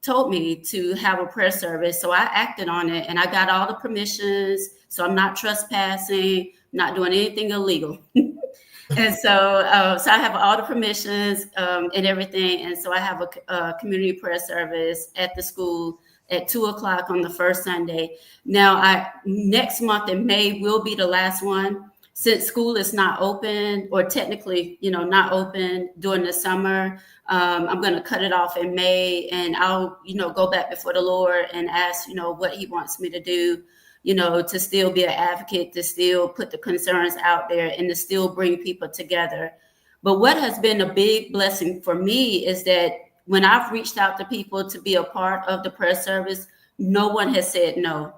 told me to have a prayer service. So I acted on it, and I got all the permissions. So I'm not trespassing, not doing anything illegal. And so I have all the permissions and everything. And so I have a community prayer service at the school at 2:00 on the first Sunday. Now, next month in May will be the last one. Since school is not open, or technically, not open during the summer, I'm going to cut it off in May, and I'll, go back before the Lord and ask, what He wants me to do, to still be an advocate, to still put the concerns out there, and to still bring people together. But what has been a big blessing for me is that when I've reached out to people to be a part of the prayer service, no one has said no.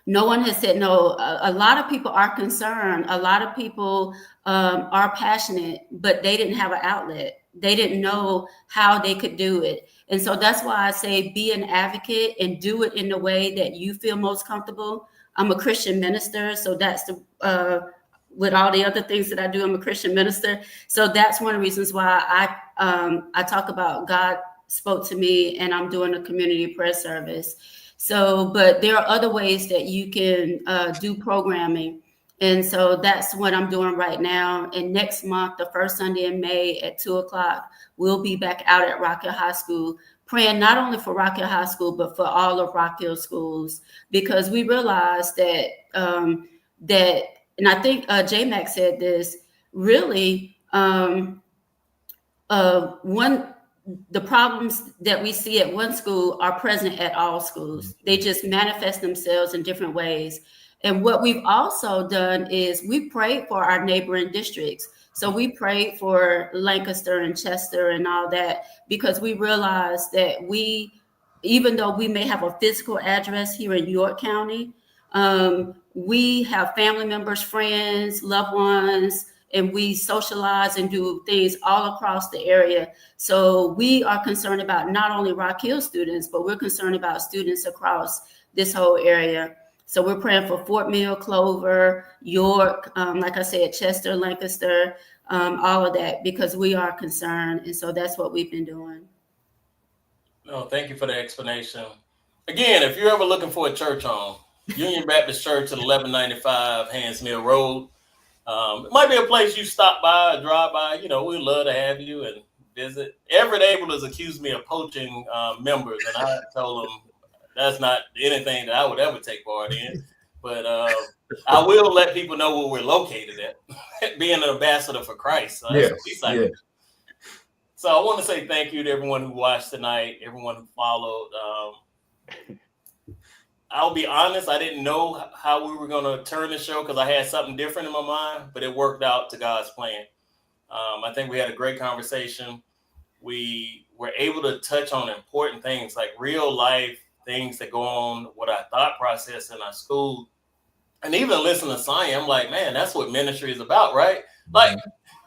No one has said no. A lot of people are concerned. A lot of people are passionate, but they didn't have an outlet. They didn't know how they could do it. And so that's why I say be an advocate and do it in the way that you feel most comfortable. I'm a Christian minister, so that's with all the other things that I do, I'm a Christian minister. So that's one of the reasons why I talk about God spoke to me, and I'm doing a community prayer service. So, but there are other ways that you can do programming. And so that's what I'm doing right now. And next month, the first Sunday in May at 2:00, we'll be back out at Rock Hill High School, praying not only for Rock Hill High School, but for all of Rock Hill schools, because we realize that, and I think J-Mac said this, really, the problems that we see at one school are present at all schools. They just manifest themselves in different ways. And what we've also done is we prayed for our neighboring districts. So we prayed for Lancaster and Chester and all that, because we realized that even though we may have a physical address here in York County, we have family members, friends, loved ones, and we socialize and do things all across the area. So we are concerned about not only Rock Hill students, but we're concerned about students across this whole area. So we're praying for Fort Mill, Clover, York, like I said, Chester, Lancaster, all of that, because we are concerned. And so that's what we've been doing. No, thank you for the explanation. Again, if you're ever looking for a church home, Union Baptist Church at 1195 Hands Mill Road. It might be a place you stop by or drive by. You know, we'd love to have you and visit. Everett Able has accused me of poaching members, and I told them that's not anything that I would ever take part in. But I will let people know where we're located at, being an ambassador for Christ. So that's what we say. So I want to say thank you to everyone who watched tonight, everyone who followed. I'll be honest, I didn't know how we were going to turn the show because I had something different in my mind, but it worked out to God's plan. I think we had a great conversation. We were able to touch on important things like real life things that go on with our thought process in our school. And even listen to Sonya, I'm like, man, that's what ministry is about, right? Like,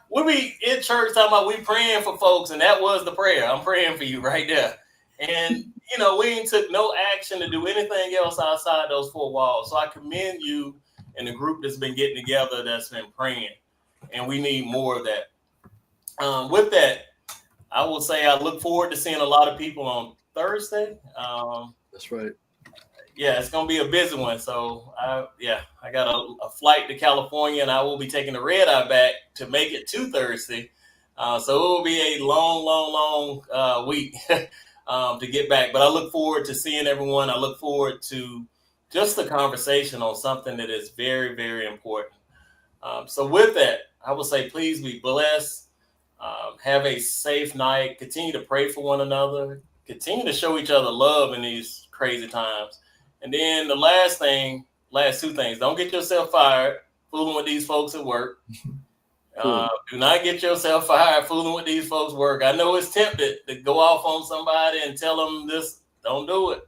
we be in church talking about we praying for folks, and that was the prayer. I'm praying for you right there. And, you know, we ain't took no action to do anything else outside those four walls. So I commend you and the group that's been getting together that's been praying. And we need more of that. With that, I will say I look forward to seeing a lot of people on Thursday. That's right. Yeah, it's going to be a busy one. So, I got a flight to California, and I will be taking the red eye back to make it to Thursday. So it will be a long week. To get back. But I look forward to seeing everyone. I look forward to just the conversation on something that is very, very important. So with that, I will say, please be blessed. Have a safe night. Continue to pray for one another. Continue to show each other love in these crazy times. And then the last two things, don't get yourself fired fooling with these folks at work. Do not get yourself fired fooling with these folks' work. I know it's tempted to go off on somebody and tell them this. Don't do it.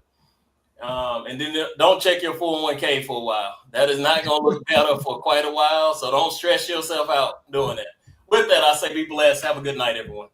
And then don't check your 401k for a while. That is not going to look better for quite a while. So don't stress yourself out doing that. With that, I say be blessed. Have a good night, everyone.